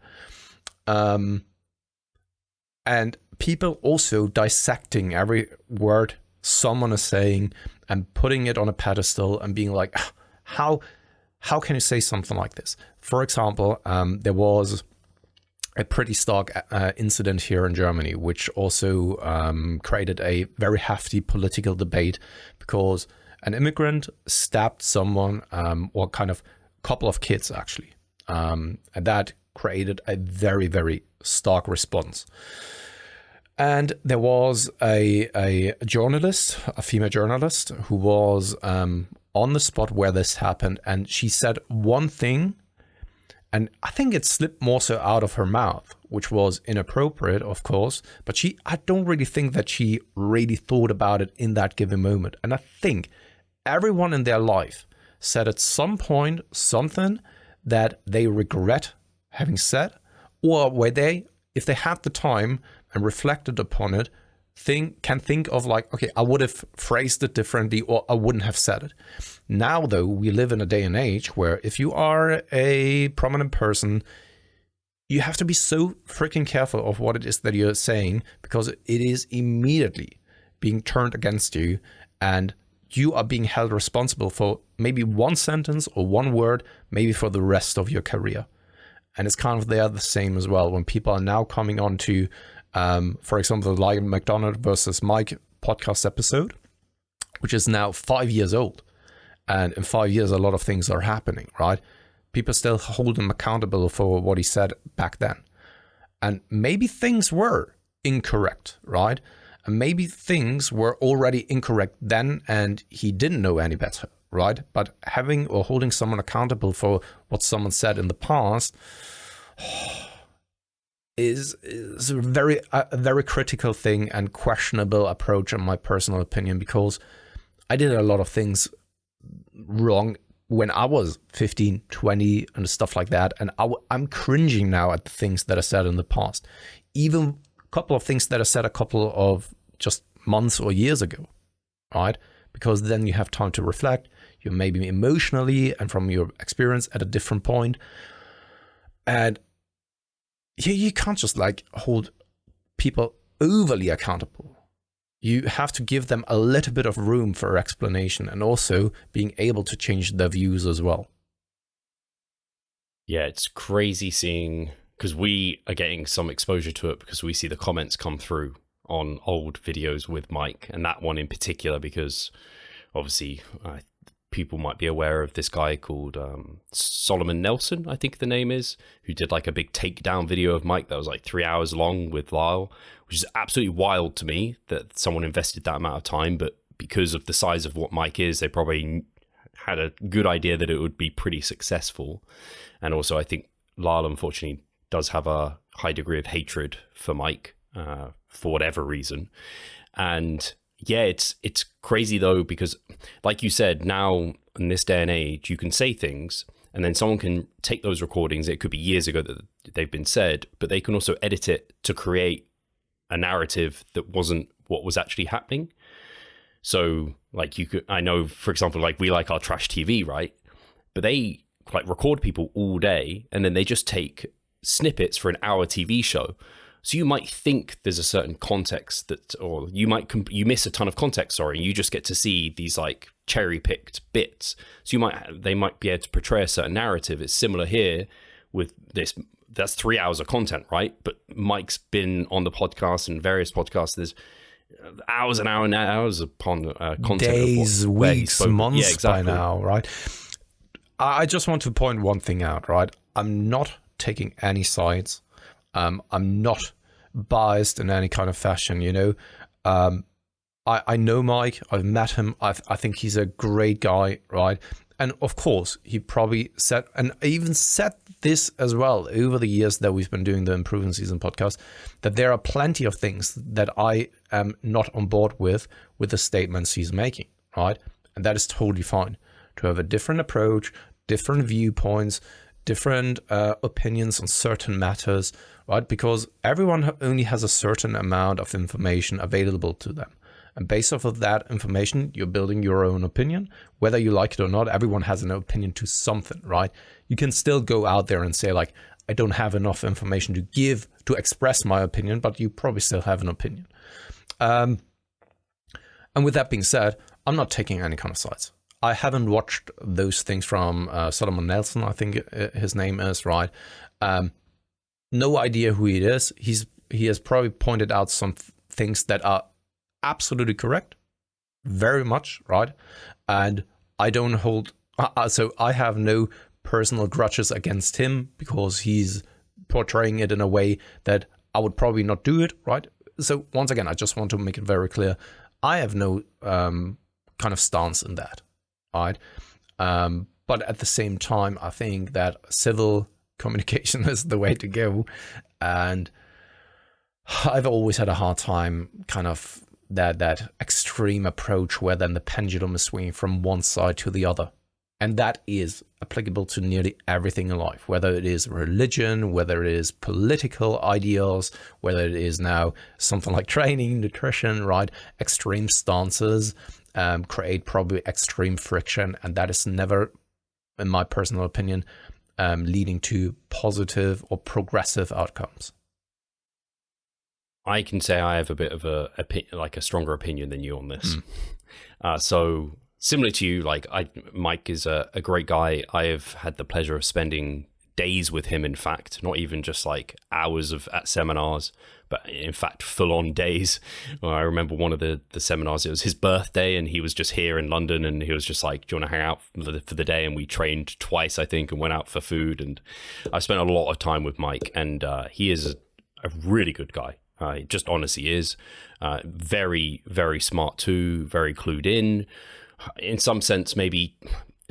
Speaker 1: and people also dissecting every word someone is saying and putting it on a pedestal and being like, how can you say something like this? For example, there was a pretty stark incident here in Germany, which also created a very hefty political debate because an immigrant stabbed someone, or kind of couple of kids actually, and that created a very, very stark response. And there was a journalist, a female journalist, who was on the spot where this happened, and she said one thing, and I think it slipped more so out of her mouth, which was inappropriate, of course, but I don't really think that she really thought about it in that given moment. And I think everyone in their life said at some point something that they regret having said, or where they, if they had the time and reflected upon it, can think of like, okay, I would have phrased it differently, or I wouldn't have said it. Now, though, we live in a day and age where if you are a prominent person, you have to be so freaking careful of what it is that you're saying, because it is immediately being turned against you, and you are being held responsible for maybe one sentence or one word, maybe for the rest of your career. And it's kind of the same as well when people are now coming on to, for example, the Lion McDonald versus Mike podcast episode, which is now 5 years old. And in 5 years, a lot of things are happening, right? People still hold him accountable for what he said back then. And maybe things were incorrect, right? And maybe things were already incorrect then and he didn't know any better, right? But having or holding someone accountable for what someone said in the past is a very critical thing and questionable approach in my personal opinion, because I did a lot of things wrong when I was 15, 20 and stuff like that. And I'm cringing now at the things that I said in the past. Even couple of things that I said a couple of just months or years ago, right? Because then you have time to reflect. You're maybe emotionally and from your experience at a different point. And you can't just like hold people overly accountable. You have to give them a little bit of room for explanation and also being able to change their views as well.
Speaker 2: Yeah, it's crazy seeing, because we are getting some exposure to it because we see the comments come through on old videos with Mike, and that one in particular, because obviously people might be aware of this guy called Solomon Nelson, I think the name is, who did like a big takedown video of Mike that was like 3 hours long with Lyle, which is absolutely wild to me that someone invested that amount of time. But because of the size of what Mike is, they probably had a good idea that it would be pretty successful. And also I think Lyle unfortunately does have a high degree of hatred for Mike for whatever reason. And yeah, it's crazy though, because like you said, now in this day and age, you can say things and then someone can take those recordings. It could be years ago that they've been said, but they can also edit it to create a narrative that wasn't what was actually happening. So like I know, for example, like we like our trash TV, right? But they like record people all day, and then they just take snippets for an hour TV show. So you might think there's a certain context that, or you miss a ton of context, you just get to see these like cherry picked bits. So they might be able to portray a certain narrative. It's similar here with this. That's 3 hours of content, right? But Mike's been on the podcast and various podcasts. There's hours and hours upon content.
Speaker 1: Days, weeks, months by now, right? I just want to point one thing out, right? I'm not taking any sides. I'm not biased in any kind of fashion, you know. I know Mike. I've met him. I think he's a great guy, right? And of course, he probably said, and I even said this as well over the years that we've been doing the Improving Season podcast, that there are plenty of things that I am not on board with the statements he's making, right? And that is totally fine. To have a different approach, different viewpoints, different opinions on certain matters, right? Because everyone only has a certain amount of information available to them. And based off of that information, you're building your own opinion. Whether you like it or not, everyone has an opinion to something, right? You can still go out there and say, like, I don't have enough information to express my opinion, but you probably still have an opinion. And with that being said, I'm not taking any kind of sides. I haven't watched those things from Solomon Nelson, I think his name is, right? No idea who he is. He has probably pointed out some things that are absolutely correct, very much, right? And I don't hold, so I have no personal grudges against him because he's portraying it in a way that I would probably not do it, right? So once again, I just want to make it very clear, I have no kind of stance in that, right? But at the same time, I think that civil communication is the way to go. And I've always had a hard time kind of that extreme approach where then the pendulum is swinging from one side to the other. And that is applicable to nearly everything in life, whether it is religion, whether it is political ideals, whether it is now something like training, nutrition, right? Extreme stances create probably extreme friction. And that is never, in my personal opinion, leading to positive or progressive outcomes.
Speaker 2: I can say I have a bit of a stronger opinion than you on this. So similar to you, Mike is a great guy. I have had the pleasure of spending days with him. In fact, not even just like hours at seminars, but in fact full-on days. I remember one of the seminars. It was his birthday, and he was just here in London, and he was just like, "Do you want to hang out for the day?" And we trained twice, I think, and went out for food. And I spent a lot of time with Mike, and he is a really good guy. Just honestly is very, very smart too, very clued in some sense, maybe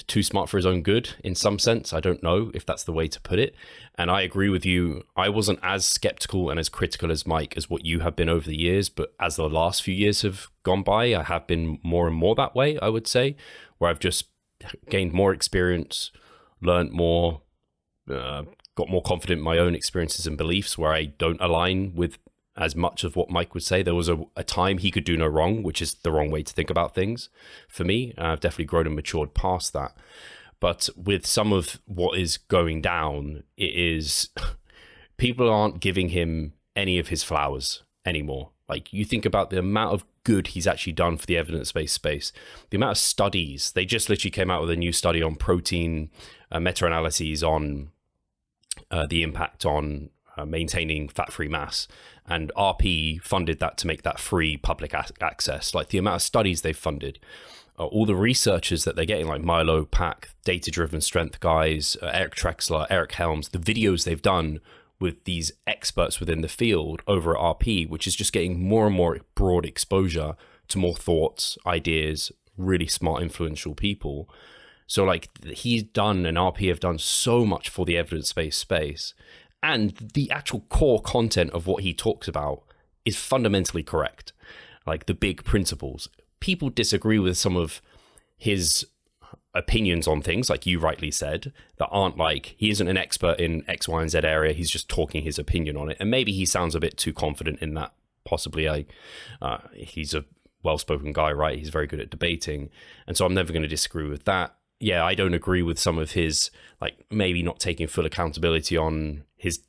Speaker 2: too smart for his own good in some sense. I don't know if that's the way to put it. And I agree with you. I wasn't as skeptical and as critical as Mike as what you have been over the years, but as the last few years have gone by, I have been more and more that way, I would say, where I've just gained more experience, learned more, got more confident in my own experiences and beliefs where I don't align with as much of what Mike would say. There was a time he could do no wrong, which is the wrong way to think about things for me. I've definitely grown and matured past that. But with some of what is going down, it is people aren't giving him any of his flowers anymore. Like, you think about the amount of good he's actually done for the evidence-based space, the amount of studies. They just literally came out with a new study on protein, meta-analyses on the impact on maintaining fat-free mass, and RP funded that to make that free public access. Like, the amount of studies they've funded, all the researchers that they're getting, like Milo Pack, data-driven strength guys, Eric Trexler, Eric Helms, the videos they've done with these experts within the field over at RP, which is just getting more and more broad exposure to more thoughts, ideas, really smart, influential people. So like, he's done, and RP have done so much for the evidence-based space. And the actual core content of what he talks about is fundamentally correct. Like, the big principles. People disagree with some of his opinions on things, like you rightly said, that aren't like, he isn't an expert in X, Y, and Z area. He's just talking his opinion on it. And maybe he sounds a bit too confident in that. Possibly he's a well-spoken guy, right? He's very good at debating. And so I'm never going to disagree with that. yeah, I don't agree with some of his, like, maybe not taking full accountability on his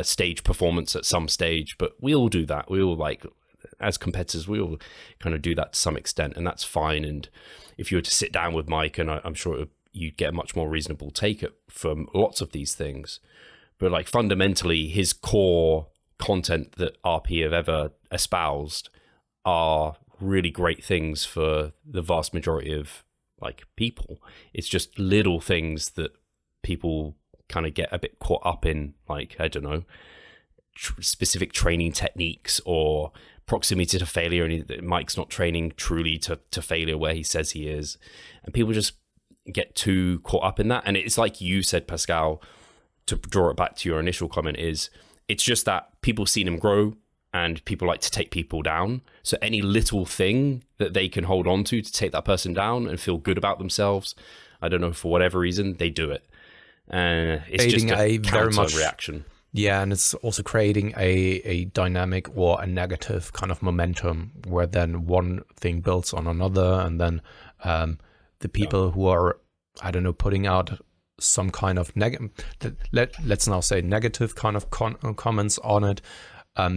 Speaker 2: stage performance at some stage, but we all do that. We all, like, as competitors, we all kind of do that to some extent, and that's fine. And if you were to sit down with Mike, and I'm sure you'd get a much more reasonable take from lots of these things. But, like, fundamentally, his core content that RP have ever espoused are really great things for the vast majority of, like, people. It's just little things that people kind of get a bit caught up in, like, I don't know, specific training techniques or proximity to failure, and Mike's not training truly to failure where he says he is, and people just get too caught up in that. And it's like you said, Pascal, to draw it back to your initial comment, is it's just that people seen him grow, and people like to take people down. So any little thing that they can hold on to take that person down and feel good about themselves, I don't know, for whatever reason, they do it. And it's just a counter reaction.
Speaker 1: Yeah, and it's also creating a dynamic or a negative kind of momentum where then one thing builds on another, and then the people who are, I don't know, putting out some kind of let's now say negative kind of comments on it,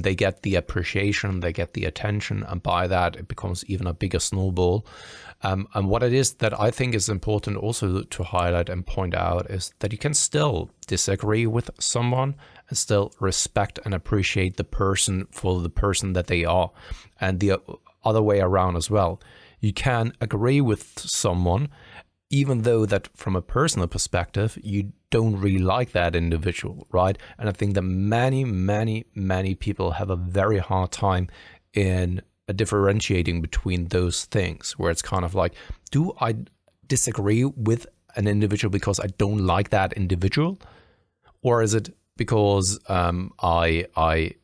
Speaker 1: they get the appreciation, they get the attention, and by that it becomes even a bigger snowball. And what it is that I think is important also to highlight and point out is that you can still disagree with someone and still respect and appreciate the person for the person that they are, and the other way around as well. You can agree with someone even though that from a personal perspective, you don't really like that individual, right? And I think that many people have a very hard time in differentiating between those things, where it's kind of like, do I disagree with an individual because I don't like that individual? Or is it because I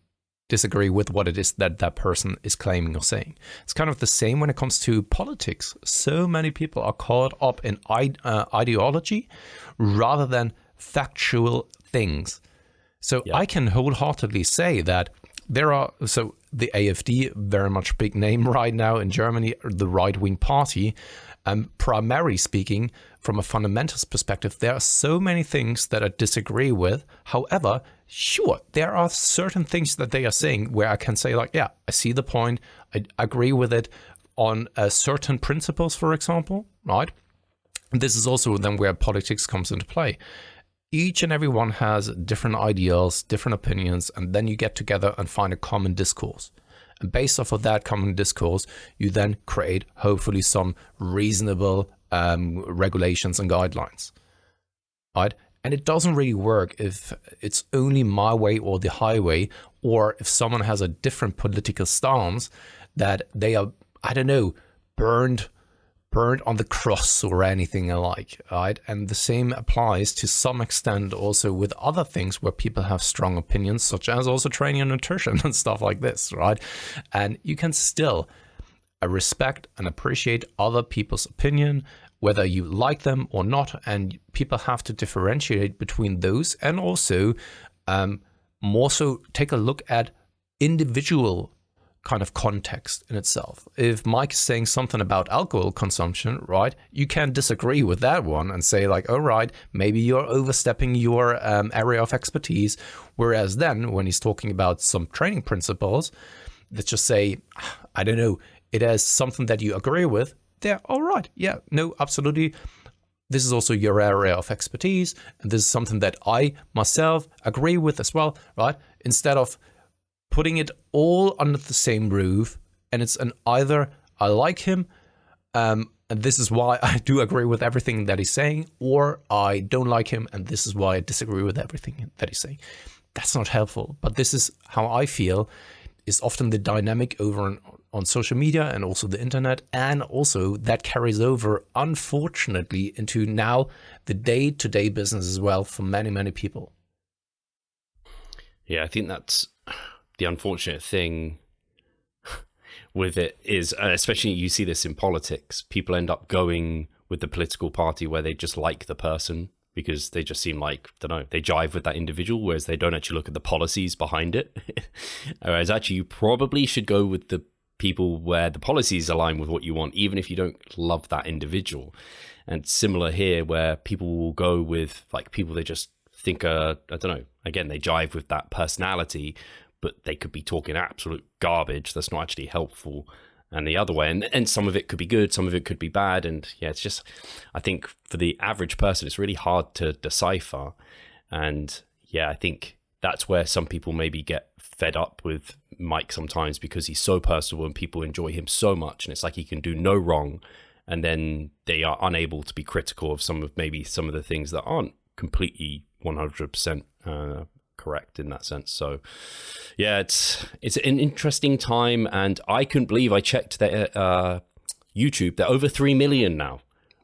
Speaker 1: disagree with what it is that that person is claiming or saying? It's kind of the same when it comes to politics. So many people are caught up in ideology rather than factual things. So I can wholeheartedly say that there are, so the AfD, very much big name right now in Germany, the right-wing party, primarily speaking, from a fundamentals perspective, there are so many things that I disagree with. However, sure, there are certain things that they are saying where I can say, like, yeah, I see the point, I agree with it on certain principles, for example, right? And this is also then where politics comes into play. Each and every one has different ideals, different opinions, and then you get together and find a common discourse. And based off of that common discourse, you then create, hopefully, some reasonable regulations and guidelines, right? And it doesn't really work if it's only my way or the highway, or if someone has a different political stance that they are, I don't know, burned on the cross or anything alike, right? And the same applies to some extent also with other things where people have strong opinions, such as also training and nutrition and stuff like this, right? And you can still respect and appreciate other people's opinion, whether you like them or not, and people have to differentiate between those, and also more so take a look at individual kind of context in itself. If Mike is saying something about alcohol consumption, right, you can disagree with that one and say, like, all right, maybe you're overstepping your area of expertise. Whereas then when he's talking about some training principles, let's just say, I don't know, it is something that you agree with, they're all right. Yeah, no, absolutely. This is also your area of expertise, and this is something that I myself agree with as well, right? Instead of putting it all under the same roof, and it's an either I like him, and this is why I do agree with everything that he's saying, or I don't like him, and this is why I disagree with everything that he's saying. That's not helpful, but this is how I feel is often the dynamic over on social media and also the internet, and also that carries over, unfortunately, into now the day-to-day business as well for many people.
Speaker 2: Yeah, I think that's the unfortunate thing with it is, especially you see this in politics, people end up going with the political party where they just like the person because they just seem like, I don't know, they jive with that individual, whereas they don't actually look at the policies behind it. Whereas actually you probably should go with the people where the policies align with what you want, even if you don't love that individual. And similar here, where people will go with like people they just think I don't know, again, they jive with that personality, but they could be talking absolute garbage that's not actually helpful. And the other way, and some of it could be good, some of it could be bad. And yeah, it's just, I think for the average person, it's really hard to decipher. And yeah, I think that's where some people maybe get fed up with Mike sometimes, because he's so personable and people enjoy him so much. And it's like he can do no wrong. And then they are unable to be critical of some of the things that aren't completely 100% correct in that sense. So yeah, it's an interesting time, and I couldn't believe, I checked that YouTube, they're over 3 million now.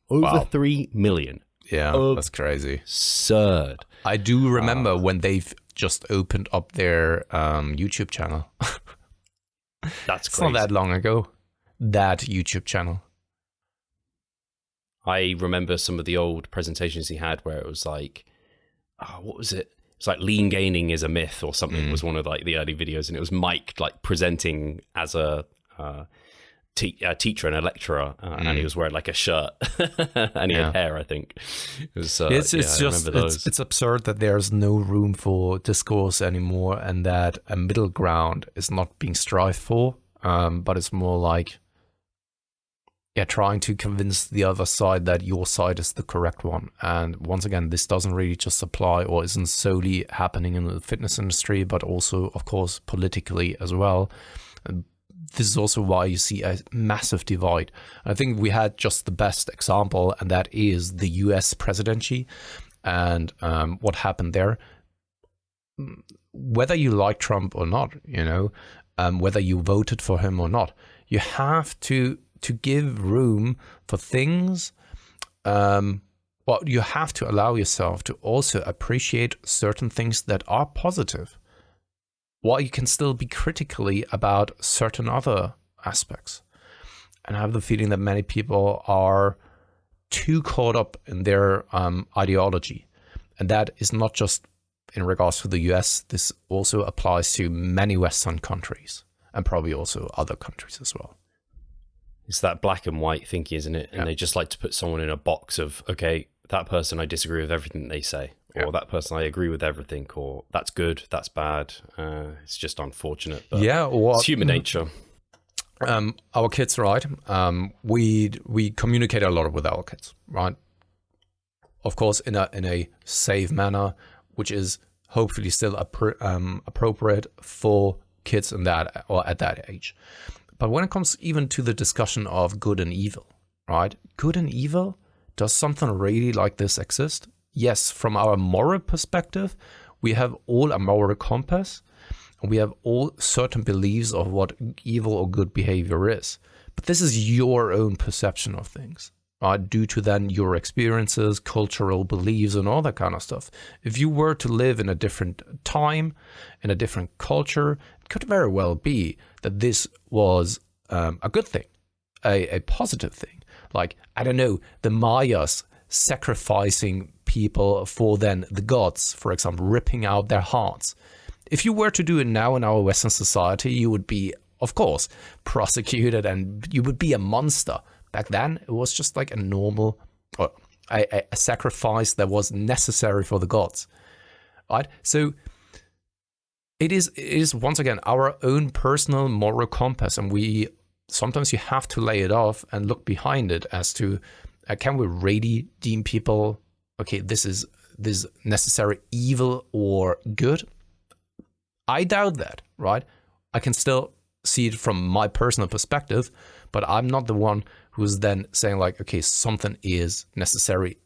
Speaker 2: Over 3 million.
Speaker 1: Yeah, that's crazy.
Speaker 2: Absurd.
Speaker 1: I do remember when they've just opened up their YouTube channel.
Speaker 2: That's
Speaker 1: it's
Speaker 2: crazy.
Speaker 1: not that long ago, that YouTube channel.
Speaker 2: I remember some of the old presentations he had where it was like, what was it? It's like lean gaining is a myth or something. It was one of like the early videos, and it was Mike like presenting as a teacher and a lecturer, and he was wearing like a shirt and he had hair, I think. It was,
Speaker 1: it's just it's absurd that there's no room for discourse anymore, and that a middle ground is not being strived for, but it's more like trying to convince the other side that your side is the correct one. And once again, this doesn't really just apply, or isn't solely happening in the fitness industry, but also, of course, politically as well. This is also why you see a massive divide. I think we had just the best example, and that is the US presidency and what happened there. Whether you like Trump or not, whether you voted for him or not, you have to give room for things. You have to allow yourself to also appreciate certain things that are positive, while you can still be critically about certain other aspects. And I have the feeling that many people are too caught up in their ideology. And that is not just in regards to the US. This also applies to many Western countries, and probably also other countries as well.
Speaker 2: It's that black and white thinking, isn't it? And they just like to put someone in a box of, okay, that person, I disagree with everything they say, or that person, I agree with everything, or that's good, that's bad. It's just unfortunate. But it's human nature.
Speaker 1: Our kids, right? We communicate a lot with our kids, right? Of course, in a safe manner, which is hopefully still appropriate for kids in that, or at that age. But when it comes even to the discussion of good and evil, right? Good and evil, does something really like this exist? Yes, from our moral perspective, we have all a moral compass, and we have all certain beliefs of what evil or good behavior is. But this is your own perception of things, right? Due to then your experiences, cultural beliefs, and all that kind of stuff. If you were to live in a different time, in a different culture, it could very well be that this was a good thing, a positive thing. Like, I don't know, the Mayas sacrificing people for then the gods, for example, ripping out their hearts. If you were to do it now in our Western society, you would be, of course, prosecuted, and you would be a monster. Back then, it was just like a normal, a sacrifice that was necessary for the gods, right? So it is once again our own personal moral compass, and sometimes you have to lay it off and look behind it as to can we really deem people, okay, this is necessary evil or good? I doubt that, right? I can still see it from my personal perspective, but I'm not the one who's then saying like, okay, something is necessary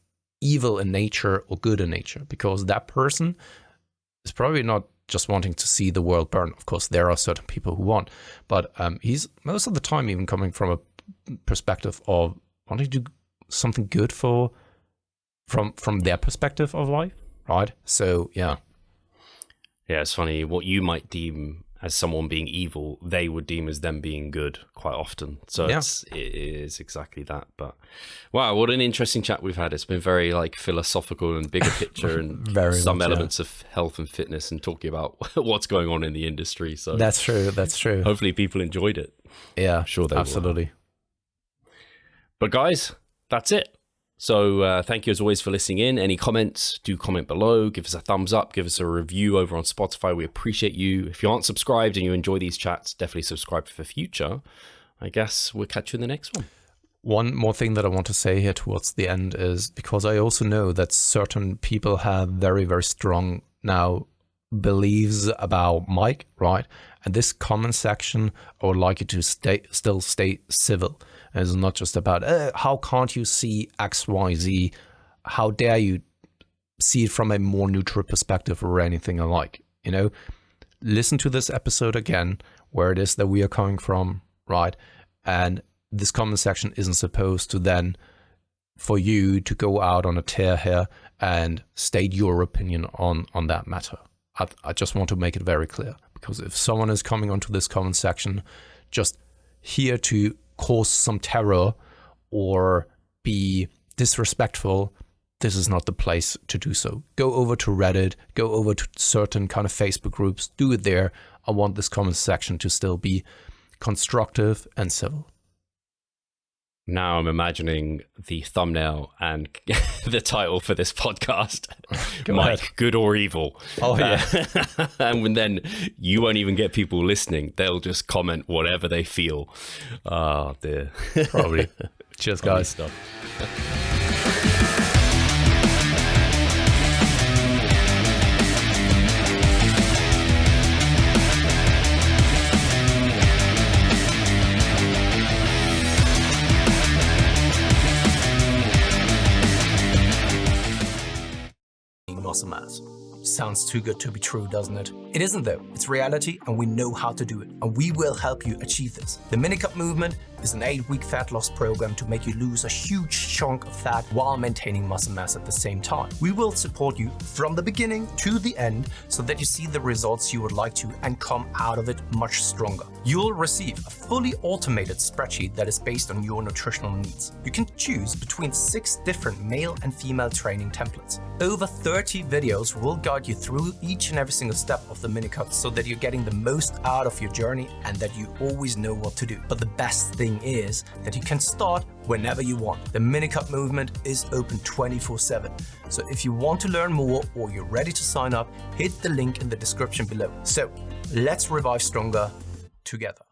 Speaker 1: evil in nature or good in nature, because that person is probably not just wanting to see the world burn. Of course, there are certain people who want, but he's most of the time even coming from a perspective of wanting to do something good from their perspective of life, right? So yeah,
Speaker 2: it's funny, what you might deem as someone being evil, they would deem as them being good quite often. So it is exactly that. But wow, what an interesting chat we've had. It's been very like philosophical and bigger picture, and some elements of health and fitness, and talking about what's going on in the industry. So
Speaker 1: that's true. That's true.
Speaker 2: Hopefully people enjoyed it.
Speaker 1: Yeah,
Speaker 2: I'm sure they will.
Speaker 1: absolutely.
Speaker 2: But guys, that's it. So thank you as always for listening in. Any comments, do comment below. Give us a thumbs up. Give us a review over on Spotify. We appreciate you. If you aren't subscribed and you enjoy these chats, definitely subscribe for future. I guess we'll catch you in the next one.
Speaker 1: One more thing that I want to say here towards the end is because I also know that certain people have very, very strong now beliefs about Mike, right? And this comment section, I would like you to still stay civil. It's not just about, how can't you see X, Y, Z? How dare you see it from a more neutral perspective or anything alike? You know, listen to this episode again, where it is that we are coming from, right? And this comment section isn't supposed to then for you to go out on a tear here and state your opinion on that matter. I just want to make it very clear, because if someone is coming onto this comment section just here to cause some terror or be disrespectful, this is not the place to do so. Go over to Reddit, go over to certain kind of Facebook groups, do it there. I want this comment section to still be constructive and civil.
Speaker 2: Now I'm imagining the thumbnail and the title for this podcast. Mike,
Speaker 1: ahead.
Speaker 2: Good or Evil.
Speaker 1: Oh, yeah.
Speaker 2: And then you won't even get people listening. They'll just comment whatever they feel. Oh, dear.
Speaker 1: Probably. Cheers, guys.
Speaker 2: Stuff.
Speaker 3: Muscle mass. Sounds too good to be true, doesn't it? It isn't though. It's reality and we know how to do it. And we will help you achieve this. The Minicut Movement is an 8-week fat loss program to make you lose a huge chunk of fat while maintaining muscle mass at the same time. We will support you from the beginning to the end so that you see the results you would like to and come out of it much stronger. You'll receive a fully automated spreadsheet that is based on your nutritional needs. You can choose between 6 different male and female training templates. Over 30 videos will guide you through each and every single step of the Minicut so that you're getting the most out of your journey and that you always know what to do. But the best thing is that you can start whenever you want. The Minicut Movement is open 24/7. So if you want to learn more or you're ready to sign up, hit the link in the description below. So let's revive stronger together.